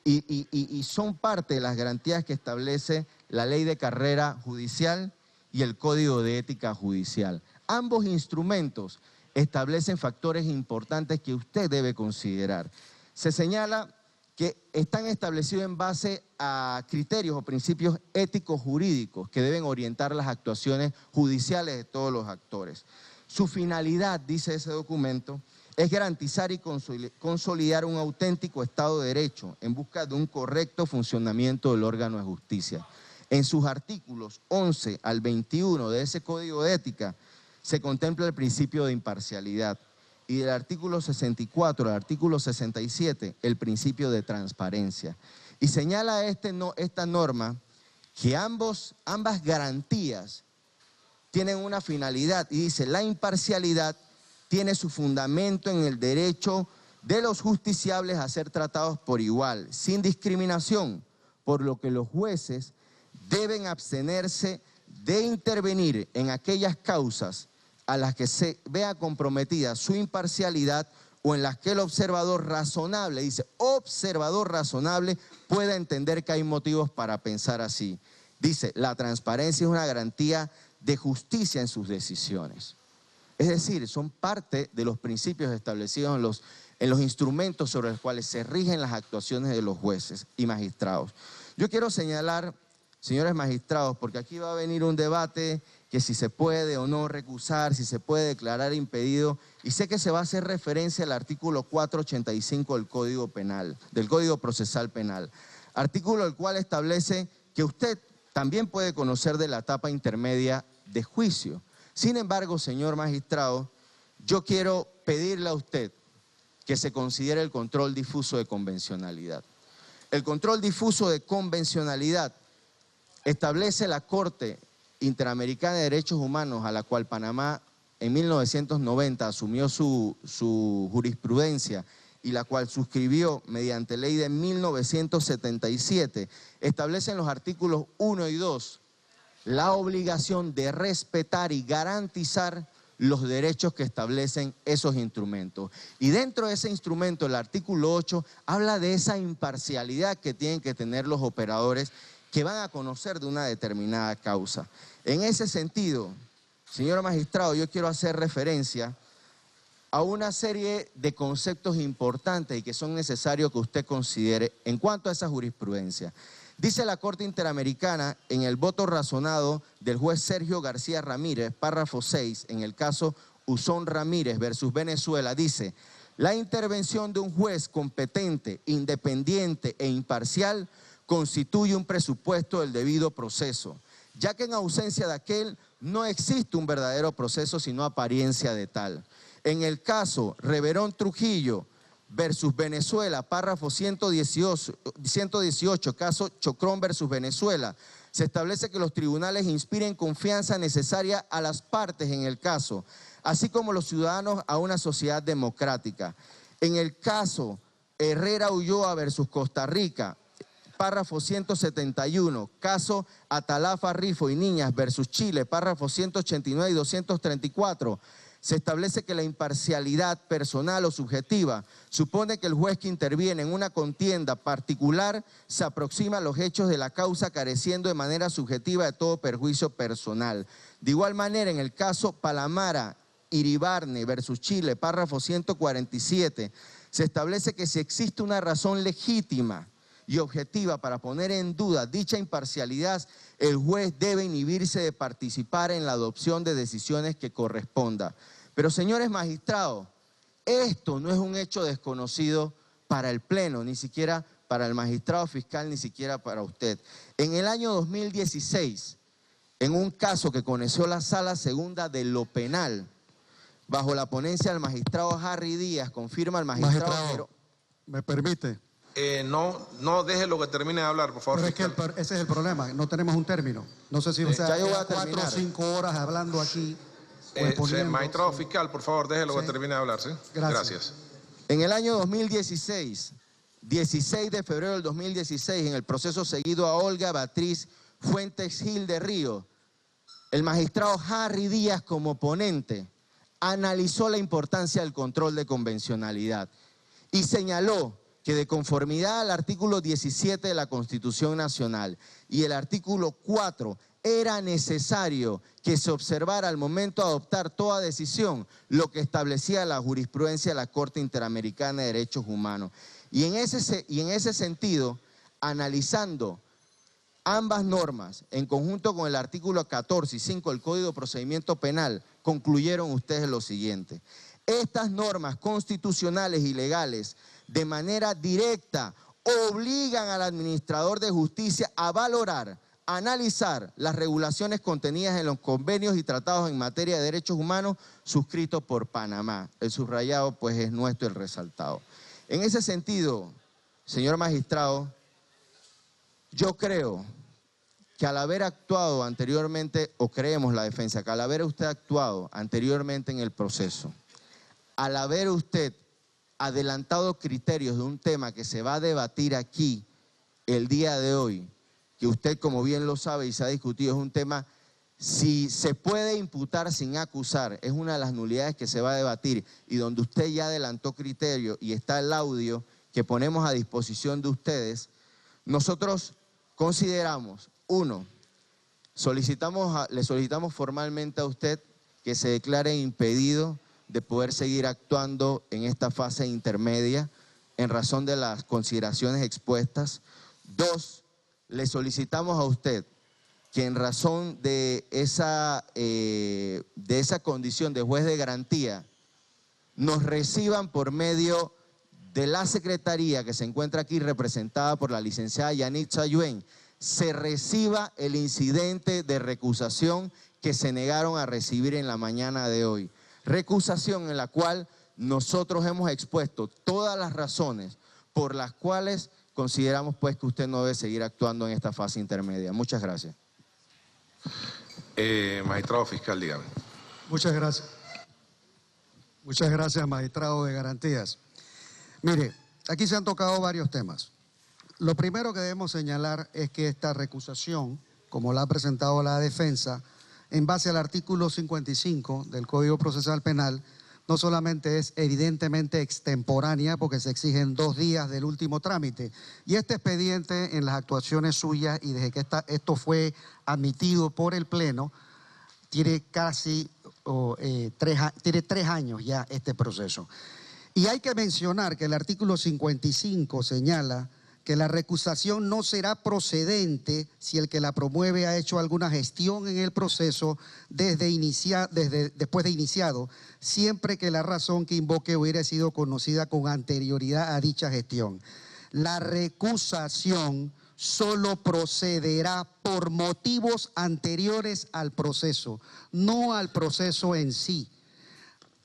y son parte de las garantías que establece la Ley de Carrera Judicial y el Código de Ética Judicial. Ambos instrumentos establecen factores importantes que usted debe considerar. Se señala que están establecidos en base a criterios o principios éticos jurídicos que deben orientar las actuaciones judiciales de todos los actores. Su finalidad, dice ese documento, es garantizar y consolidar un auténtico Estado de Derecho en busca de un correcto funcionamiento del órgano de justicia. En sus artículos 11 al 21 de ese Código de Ética se contempla el principio de imparcialidad y del artículo 64 al artículo 67 el principio de transparencia. Y señala esta norma que ambas garantías tienen una finalidad y dice: la imparcialidad tiene su fundamento en el derecho de los justiciables a ser tratados por igual, sin discriminación, por lo que los jueces deben abstenerse de intervenir en aquellas causas a las que se vea comprometida su imparcialidad o en las que el observador razonable, dice, observador razonable, pueda entender que hay motivos para pensar así. Dice, la transparencia es una garantía de justicia en sus decisiones. Es decir, son parte de los principios establecidos en los instrumentos sobre los cuales se rigen las actuaciones de los jueces y magistrados. Yo quiero señalar, señores magistrados, porque aquí va a venir un debate que si se puede o no recusar, si se puede declarar impedido, y sé que se va a hacer referencia al artículo 485 del Código Penal, del Código Procesal Penal, artículo el cual establece que usted también puede conocer de la etapa intermedia de juicio. Sin embargo, señor magistrado, yo quiero pedirle a usted que se considere el control difuso de convencionalidad. El control difuso de convencionalidad establece la Corte Interamericana de Derechos Humanos, a la cual Panamá en 1990 asumió su jurisprudencia y la cual suscribió mediante ley de 1977, establece en los artículos 1 y 2 la obligación de respetar y garantizar los derechos que establecen esos instrumentos. Y dentro de ese instrumento, el artículo 8 habla de esa imparcialidad que tienen que tener los operadores que van a conocer de una determinada causa. En ese sentido, señor magistrado, yo quiero hacer referencia a una serie de conceptos importantes y que son necesarios que usted considere en cuanto a esa jurisprudencia. Dice la Corte Interamericana en el voto razonado del juez Sergio García Ramírez, párrafo 6, en el caso Usón Ramírez versus Venezuela, dice: la intervención de un juez competente, independiente e imparcial constituye un presupuesto del debido proceso, ya que en ausencia de aquel no existe un verdadero proceso sino apariencia de tal. En el caso Reverón Trujillo versus Venezuela, párrafo 118, caso Chocrón versus Venezuela, se establece que los tribunales inspiren confianza necesaria a las partes en el caso, así como los ciudadanos a una sociedad democrática. En el caso Herrera Ulloa versus Costa Rica, párrafo 171, caso Atalafa Rifo y Niñas versus Chile, párrafo 189 y 234, se establece que la imparcialidad personal o subjetiva supone que el juez que interviene en una contienda particular se aproxima a los hechos de la causa careciendo de manera subjetiva de todo perjuicio personal. De igual manera, en el caso Palamara Iribarne versus Chile, párrafo 147, se establece que si existe una razón legítima y objetiva para poner en duda dicha imparcialidad, el juez debe inhibirse de participar en la adopción de decisiones que corresponda. Pero, señores magistrados, esto no es un hecho desconocido para el Pleno, ni siquiera para el magistrado fiscal, ni siquiera para usted. En el año 2016, en un caso que conoció la Sala Segunda de lo Penal, bajo la ponencia del magistrado Harry Díaz, confirma el magistrado... ¿Me permite? No deje lo que termine de hablar, por favor. Pero es que ese es el problema, no tenemos un término. No sé si o sea, 4 o 5 horas hablando aquí. Magistrado fiscal, por favor, déjelo que termine de hablar, ¿sí? Gracias. En el año 2016, 16 de febrero del 2016, en el proceso seguido a Olga Beatriz Fuentes Gil de Río, el magistrado Harry Díaz, como ponente, analizó la importancia del control de convencionalidad y señaló que de conformidad al artículo 17 de la Constitución Nacional y el artículo 4, era necesario que se observara al momento de adoptar toda decisión lo que establecía la jurisprudencia de la Corte Interamericana de Derechos Humanos. Y en ese sentido, analizando ambas normas en conjunto con el artículo 14 y 5 del Código de Procedimiento Penal, concluyeron ustedes lo siguiente: estas normas constitucionales y legales de manera directa obligan al administrador de justicia a valorar, analizar las regulaciones contenidas en los convenios y tratados en materia de derechos humanos suscritos por Panamá. El subrayado pues es nuestro, el resaltado. En ese sentido, señor magistrado, yo creo que al haber actuado anteriormente, o creemos la defensa, que al haber usted actuado anteriormente en el proceso, al haber usted adelantado criterios de un tema que se va a debatir aquí el día de hoy, que usted, como bien lo sabe y se ha discutido, es un tema, si se puede imputar sin acusar, es una de las nulidades que se va a debatir, y donde usted ya adelantó criterio y está el audio que ponemos a disposición de ustedes, nosotros consideramos, uno, le solicitamos formalmente a usted que se declare impedido de poder seguir actuando en esta fase intermedia en razón de las consideraciones expuestas. Dos, le solicitamos a usted que en razón de esa condición de juez de garantía nos reciban por medio de la Secretaría que se encuentra aquí representada por la licenciada Yanitza Yuen, se reciba el incidente de recusación que se negaron a recibir en la mañana de hoy. Recusación en la cual nosotros hemos expuesto todas las razones por las cuales consideramos pues que usted no debe seguir actuando en esta fase intermedia. Muchas gracias. Magistrado fiscal, dígame. Muchas gracias. Muchas gracias, magistrado de garantías. Mire, aquí se han tocado varios temas. Lo primero que debemos señalar es que esta recusación, como la ha presentado la defensa, en base al artículo 55 del Código Procesal Penal, no solamente es evidentemente extemporánea, porque se exigen 2 días del último trámite, y este expediente en las actuaciones suyas y desde que esto fue admitido por el Pleno, tiene casi tiene 3 años ya este proceso. Y hay que mencionar que el artículo 55 señala que la recusación no será procedente si el que la promueve ha hecho alguna gestión en el proceso después de iniciado, siempre que la razón que invoque hubiera sido conocida con anterioridad a dicha gestión. La recusación solo procederá por motivos anteriores al proceso, no al proceso en sí.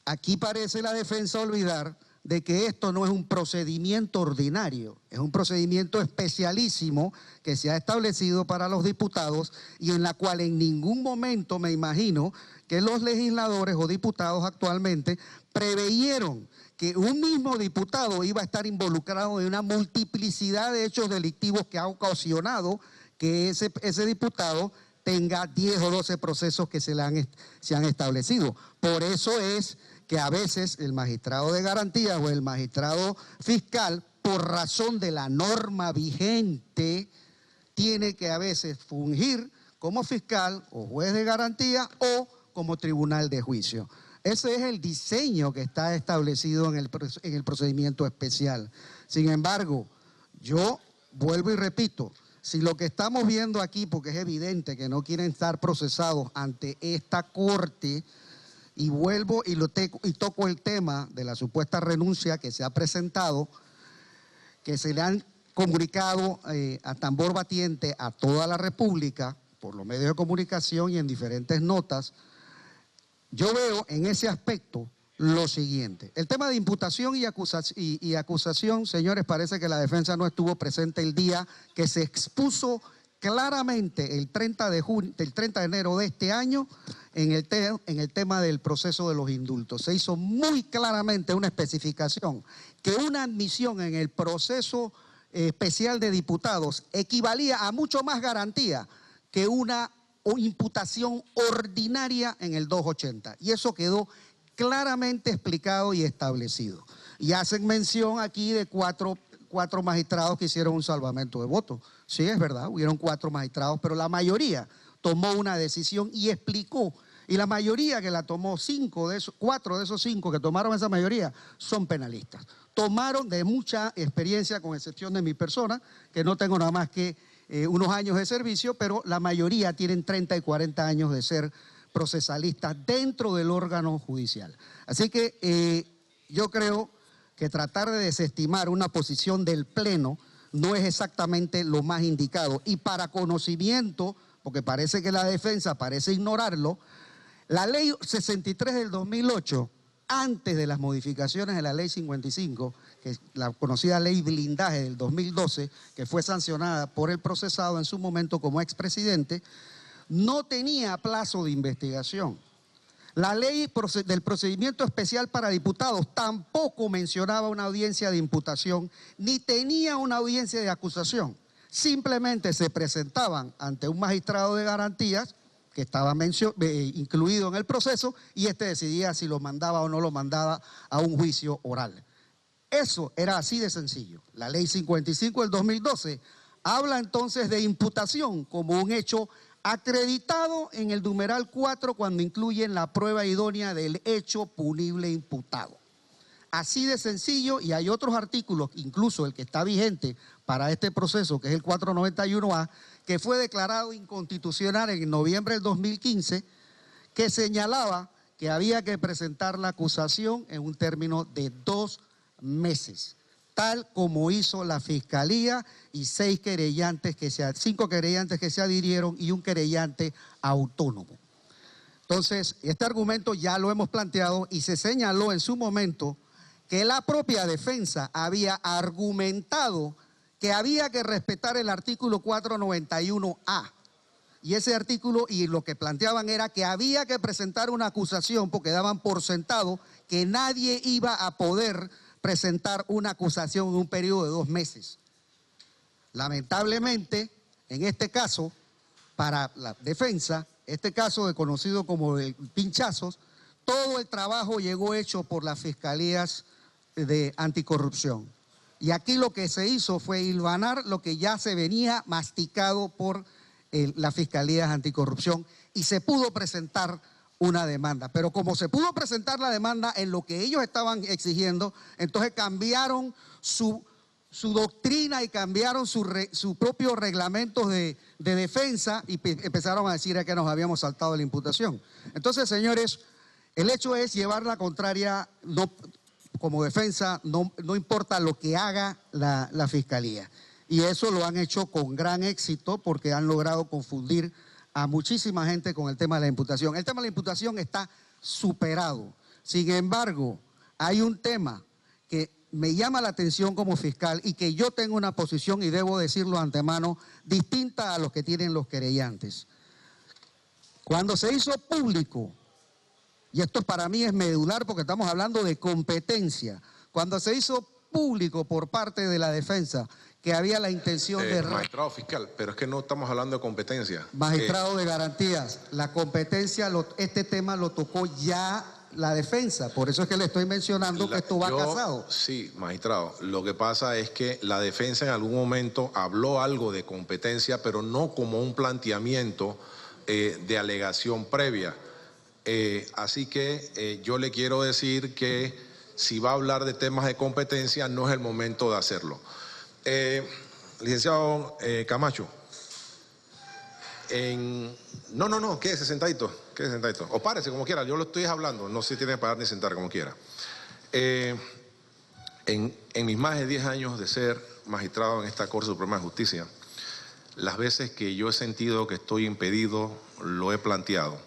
Aquí parece la defensa olvidar de que esto no es un procedimiento ordinario, es un procedimiento especialísimo que se ha establecido para los diputados y en la cual en ningún momento me imagino que los legisladores o diputados actualmente preveyeron que un mismo diputado iba a estar involucrado en una multiplicidad de hechos delictivos que ha ocasionado que ese diputado tenga 10 o 12 procesos que se han establecido. Por eso es que a veces el magistrado de garantía o el magistrado fiscal, por razón de la norma vigente, tiene que a veces fungir como fiscal o juez de garantía o como tribunal de juicio. Ese es el diseño que está establecido en el procedimiento especial. Sin embargo, yo vuelvo y repito, si lo que estamos viendo aquí, porque es evidente que no quieren estar procesados ante esta corte, y vuelvo y toco el tema de la supuesta renuncia que se ha presentado, que se le han comunicado a tambor batiente a toda la República por los medios de comunicación y en diferentes notas. Yo veo en ese aspecto lo siguiente. El tema de imputación y acusación, señores, parece que la defensa no estuvo presente el día que se expuso claramente el 30 de enero de este año en el tema del proceso de los indultos. Se hizo muy claramente una especificación que una admisión en el proceso especial de diputados equivalía a mucho más garantía que una imputación ordinaria en el 280. Y eso quedó claramente explicado y establecido. Y hacen mención aquí de cuatro magistrados que hicieron un salvamento de votos. Sí, es verdad, hubieron 4 magistrados, pero la mayoría tomó una decisión y explicó. Y la mayoría que la tomó, 4 de esos 5 que tomaron esa mayoría, son penalistas. Tomaron de mucha experiencia, con excepción de mi persona, que no tengo nada más que unos años de servicio, pero la mayoría tienen 30 y 40 años de ser procesalistas dentro del órgano judicial. Así que yo creo que tratar de desestimar una posición del Pleno no es exactamente lo más indicado. Y para conocimiento, porque parece que la defensa parece ignorarlo, la ley 63 del 2008, antes de las modificaciones de la ley 55, que es la conocida ley blindaje del 2012, que fue sancionada por el procesado en su momento como expresidente, no tenía plazo de investigación. La ley del procedimiento especial para diputados tampoco mencionaba una audiencia de imputación, ni tenía una audiencia de acusación. Simplemente se presentaban ante un magistrado de garantías que estaba incluido en el proceso y este decidía si lo mandaba o no lo mandaba a un juicio oral. Eso era así de sencillo. La ley 55 del 2012 habla entonces de imputación como un hecho acreditado en el numeral 4 cuando incluyen la prueba idónea del hecho punible imputado. Así de sencillo, y hay otros artículos, incluso el que está vigente para este proceso, que es el 491A, que fue declarado inconstitucional en noviembre del 2015, que señalaba que había que presentar la acusación en un término de 2 meses. Tal como hizo la Fiscalía y 5 querellantes que se adhirieron y un querellante autónomo. Entonces, este argumento ya lo hemos planteado y se señaló en su momento que la propia defensa había argumentado que había que respetar el artículo 491A. Y ese artículo, y lo que planteaban era que había que presentar una acusación porque daban por sentado que nadie iba a poder presentar una acusación en un periodo de 2 meses. Lamentablemente, en este caso, para la defensa, este caso conocido como de pinchazos, todo el trabajo llegó hecho por las fiscalías de anticorrupción. Y aquí lo que se hizo fue hilvanar lo que ya se venía masticado por las fiscalías anticorrupción y se pudo presentar una demanda. Pero como se pudo presentar la demanda en lo que ellos estaban exigiendo, entonces cambiaron su doctrina y cambiaron sus propios reglamentos de defensa y empezaron a decir que nos habíamos saltado la imputación. Entonces, señores, el hecho es llevar la contraria, no, como defensa, no importa lo que haga la fiscalía. Y eso lo han hecho con gran éxito porque han logrado confundir a muchísima gente con el tema de la imputación. El tema de la imputación está superado. Sin embargo, hay un tema que me llama la atención como fiscal y que yo tengo una posición, y debo decirlo de antemano, distinta a los que tienen los querellantes. Cuando se hizo público, y esto para mí es medular porque estamos hablando de competencia, cuando se hizo público por parte de la defensa que había la intención de... Magistrado fiscal, pero es que no estamos hablando de competencia. Magistrado de garantías, la competencia, este tema lo tocó ya la defensa, por eso es que le estoy mencionando que esto va casado. Sí, magistrado, lo que pasa es que la defensa en algún momento habló algo de competencia, pero no como un planteamiento de alegación previa. Así que yo le quiero decir que si va a hablar de temas de competencia, no es el momento de hacerlo. Licenciado Camacho, no, quédese sentadito, o párese como quiera, yo lo estoy hablando, no se tiene que parar ni sentar como quiera. En mis más de 10 años de ser magistrado en esta Corte Suprema de Justicia, las veces que yo he sentido que estoy impedido, lo he planteado.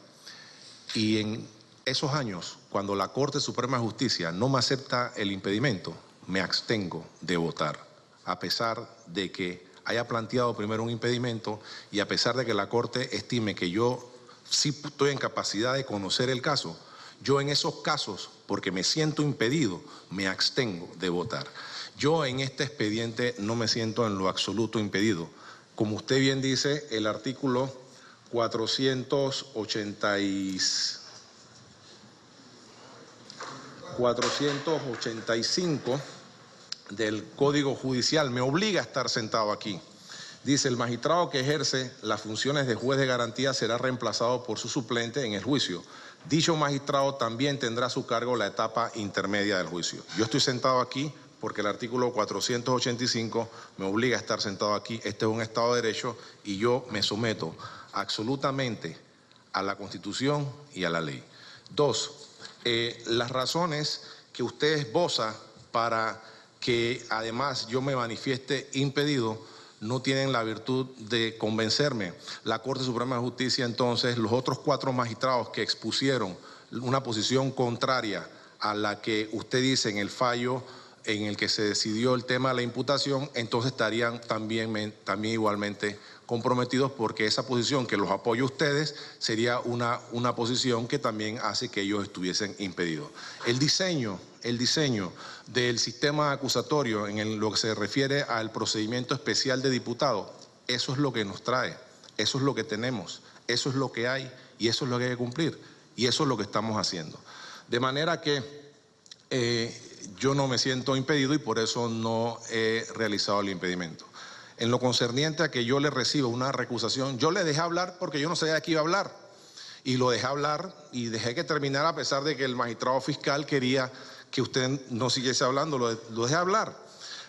Y en esos años, cuando la Corte Suprema de Justicia no me acepta el impedimento, me abstengo de votar, a pesar de que haya planteado primero un impedimento y a pesar de que la Corte estime que yo sí estoy en capacidad de conocer el caso, yo en esos casos, porque me siento impedido, me abstengo de votar. Yo en este expediente no me siento en lo absoluto impedido. Como usted bien dice, el artículo 485 del Código Judicial me obliga a estar sentado aquí. Dice, el magistrado que ejerce las funciones de juez de garantía será reemplazado por su suplente en el juicio. Dicho magistrado también tendrá a su cargo la etapa intermedia del juicio. Yo estoy sentado aquí porque el artículo 485 me obliga a estar sentado aquí. Este es un Estado de Derecho y yo me someto absolutamente a la Constitución y a la ley. 2, las razones que usted esboza para que además yo me manifieste impedido no tienen la virtud de convencerme. La Corte Suprema de Justicia, entonces, los otros 4 magistrados que expusieron una posición contraria a la que usted dice en el fallo en el que se decidió el tema de la imputación, entonces estarían también igualmente comprometidos porque esa posición que los apoya a ustedes sería una posición que también hace que ellos estuviesen impedidos. El diseño del sistema acusatorio en lo que se refiere al procedimiento especial de diputado, eso es lo que nos trae, eso es lo que tenemos, eso es lo que hay y eso es lo que hay que cumplir y eso es lo que estamos haciendo. De manera que yo no me siento impedido y por eso no he realizado el impedimento. En lo concerniente a que yo le reciba una recusación, yo le dejé hablar porque yo no sabía de qué iba a hablar. Y lo dejé hablar y dejé que terminara a pesar de que el magistrado fiscal quería que usted no siguiese hablando, lo dejé hablar.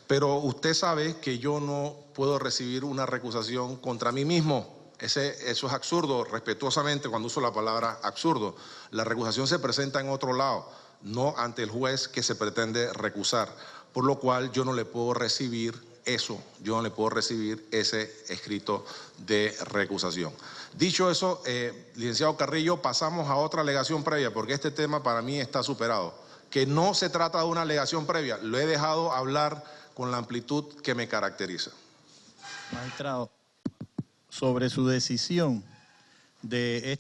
Pero usted sabe que yo no puedo recibir una recusación contra mí mismo. Eso es absurdo, respetuosamente, cuando uso la palabra absurdo. La recusación se presenta en otro lado, no ante el juez que se pretende recusar. Por lo cual yo no le puedo recibir eso, yo no le puedo recibir ese escrito de recusación. Dicho eso, licenciado Carrillo, pasamos a otra alegación previa, porque este tema para mí está superado. Que no se trata de una alegación previa, lo he dejado hablar con la amplitud que me caracteriza. Magistrado, sobre su decisión de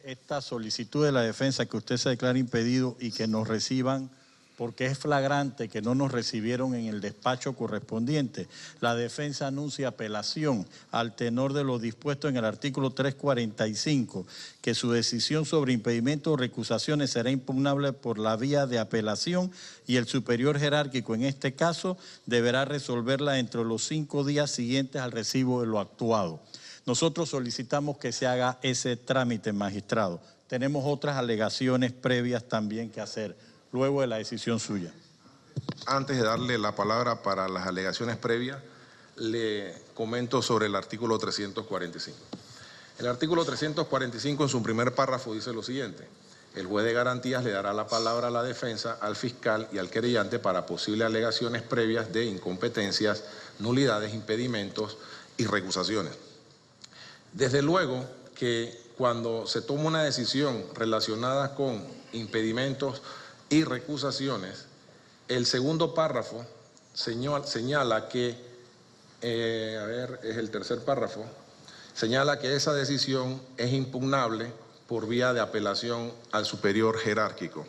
esta solicitud de la defensa que usted se declara impedido y que nos reciban, porque es flagrante que no nos recibieron en el despacho correspondiente. La defensa anuncia apelación al tenor de lo dispuesto en el artículo 345, que su decisión sobre impedimento o recusaciones será impugnable por la vía de apelación y el superior jerárquico en este caso deberá resolverla entre los 5 días siguientes al recibo de lo actuado. Nosotros solicitamos que se haga ese trámite, magistrado. Tenemos otras alegaciones previas también que hacer luego de la decisión suya. Antes de darle la palabra para las alegaciones previas, le comento sobre el artículo 345. El artículo 345 en su primer párrafo dice lo siguiente: el juez de garantías le dará la palabra a la defensa, al fiscal y al querellante para posibles alegaciones previas de incompetencias, nulidades, impedimentos y recusaciones. Desde luego que cuando se toma una decisión relacionada con impedimentos y recusaciones, el segundo párrafo señala que, es el tercer párrafo, señala que esa decisión es impugnable por vía de apelación al superior jerárquico.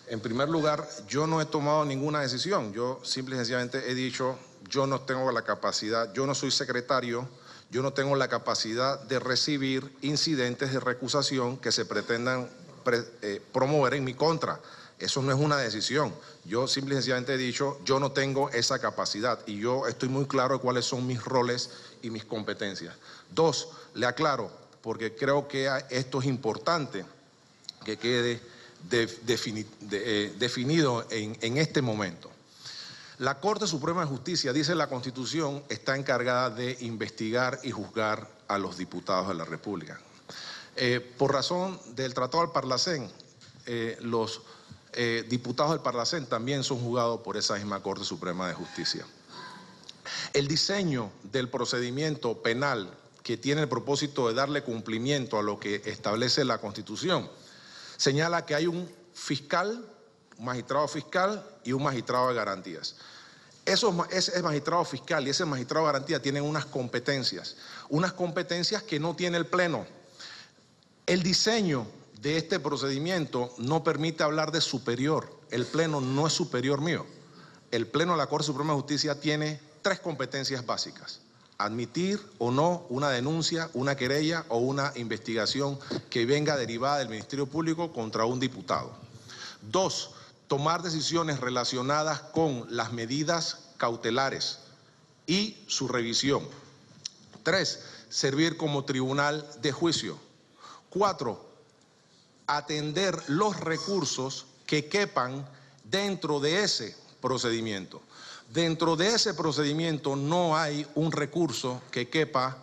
En primer lugar, yo no he tomado ninguna decisión, yo simple y sencillamente he dicho, yo no tengo la capacidad, yo no soy secretario, yo no tengo la capacidad de recibir incidentes de recusación que se pretendan promover en mi contra. Eso no es una decisión. Yo simple y sencillamente he dicho, yo no tengo esa capacidad y yo estoy muy claro de cuáles son mis roles y mis competencias. 2, le aclaro, porque creo que esto es importante que quede definido en este momento. La Corte Suprema de Justicia, dice la Constitución, está encargada de investigar y juzgar a los diputados de la República. Por razón del Tratado del Parlacén, los diputados del Parlacén también son juzgados por esa misma Corte Suprema de Justicia. El diseño del procedimiento penal que tiene el propósito de darle cumplimiento a lo que establece la Constitución, señala que hay un fiscal, un magistrado fiscal y un magistrado de garantías. Ese magistrado fiscal y ese magistrado de garantía tienen unas competencias que no tiene el Pleno. El diseño de este procedimiento no permite hablar de superior. El Pleno no es superior mío. El Pleno de la Corte Suprema de Justicia tiene 3 competencias básicas: admitir o no una denuncia, una querella o una investigación que venga derivada del Ministerio Público contra un diputado. 2, tomar decisiones relacionadas con las medidas cautelares y su revisión. 3, servir como tribunal de juicio. 4, atender los recursos que quepan dentro de ese procedimiento. Dentro de ese procedimiento no hay un recurso que quepa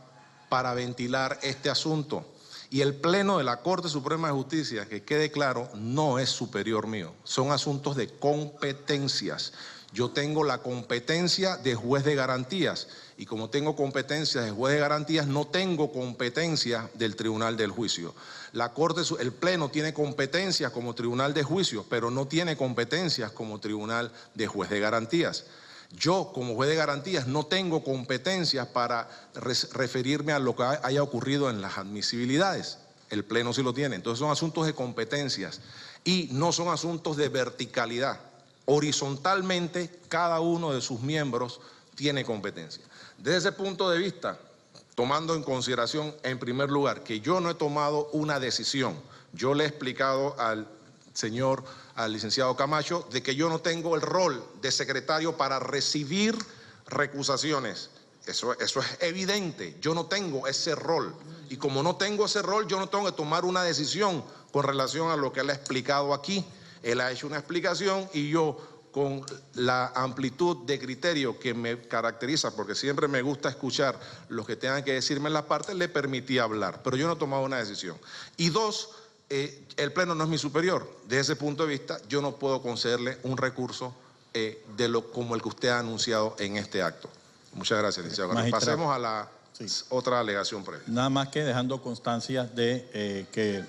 para ventilar este asunto. Y el Pleno de la Corte Suprema de Justicia, que quede claro, no es superior mío. Son asuntos de competencias. Yo tengo la competencia de juez de garantías y como tengo competencia de juez de garantías, no tengo competencia del Tribunal del Juicio. El Pleno tiene competencias como Tribunal de Juicio, pero no tiene competencias como Tribunal de Juez de Garantías. Yo, como juez de garantías, no tengo competencias para referirme a lo que haya ocurrido en las admisibilidades. El Pleno sí lo tiene. Entonces son asuntos de competencias y no son asuntos de verticalidad. Horizontalmente, cada uno de sus miembros tiene competencia. Desde ese punto de vista, tomando en consideración, en primer lugar, que yo no he tomado una decisión, yo le he explicado al licenciado Camacho, de que yo no tengo el rol de secretario para recibir recusaciones. Eso es evidente, yo no tengo ese rol. Y como no tengo ese rol, yo no tengo que tomar una decisión con relación a lo que él ha explicado aquí. Él ha hecho una explicación y yo, con la amplitud de criterio que me caracteriza, porque siempre me gusta escuchar los que tengan que decirme en la parte, le permití hablar, pero yo no he tomado una decisión. Y 2, el Pleno no es mi superior. Desde ese punto de vista, yo no puedo concederle un recurso como el que usted ha anunciado en este acto. Muchas gracias, licenciado. Magistrado. Pasemos a la otra alegación previa. Nada más que dejando constancia de que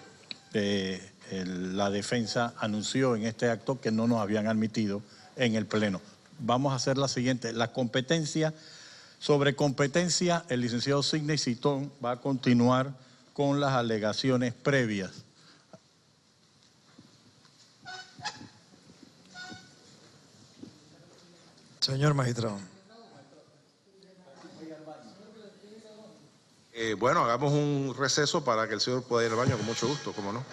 la defensa anunció en este acto que no nos habían admitido en el Pleno. Vamos a hacer la siguiente. Sobre competencia, el licenciado Sidney Citón va a continuar con las alegaciones previas. Señor magistrado. Bueno, hagamos un receso para que el señor pueda ir al baño con mucho gusto, ¿cómo no?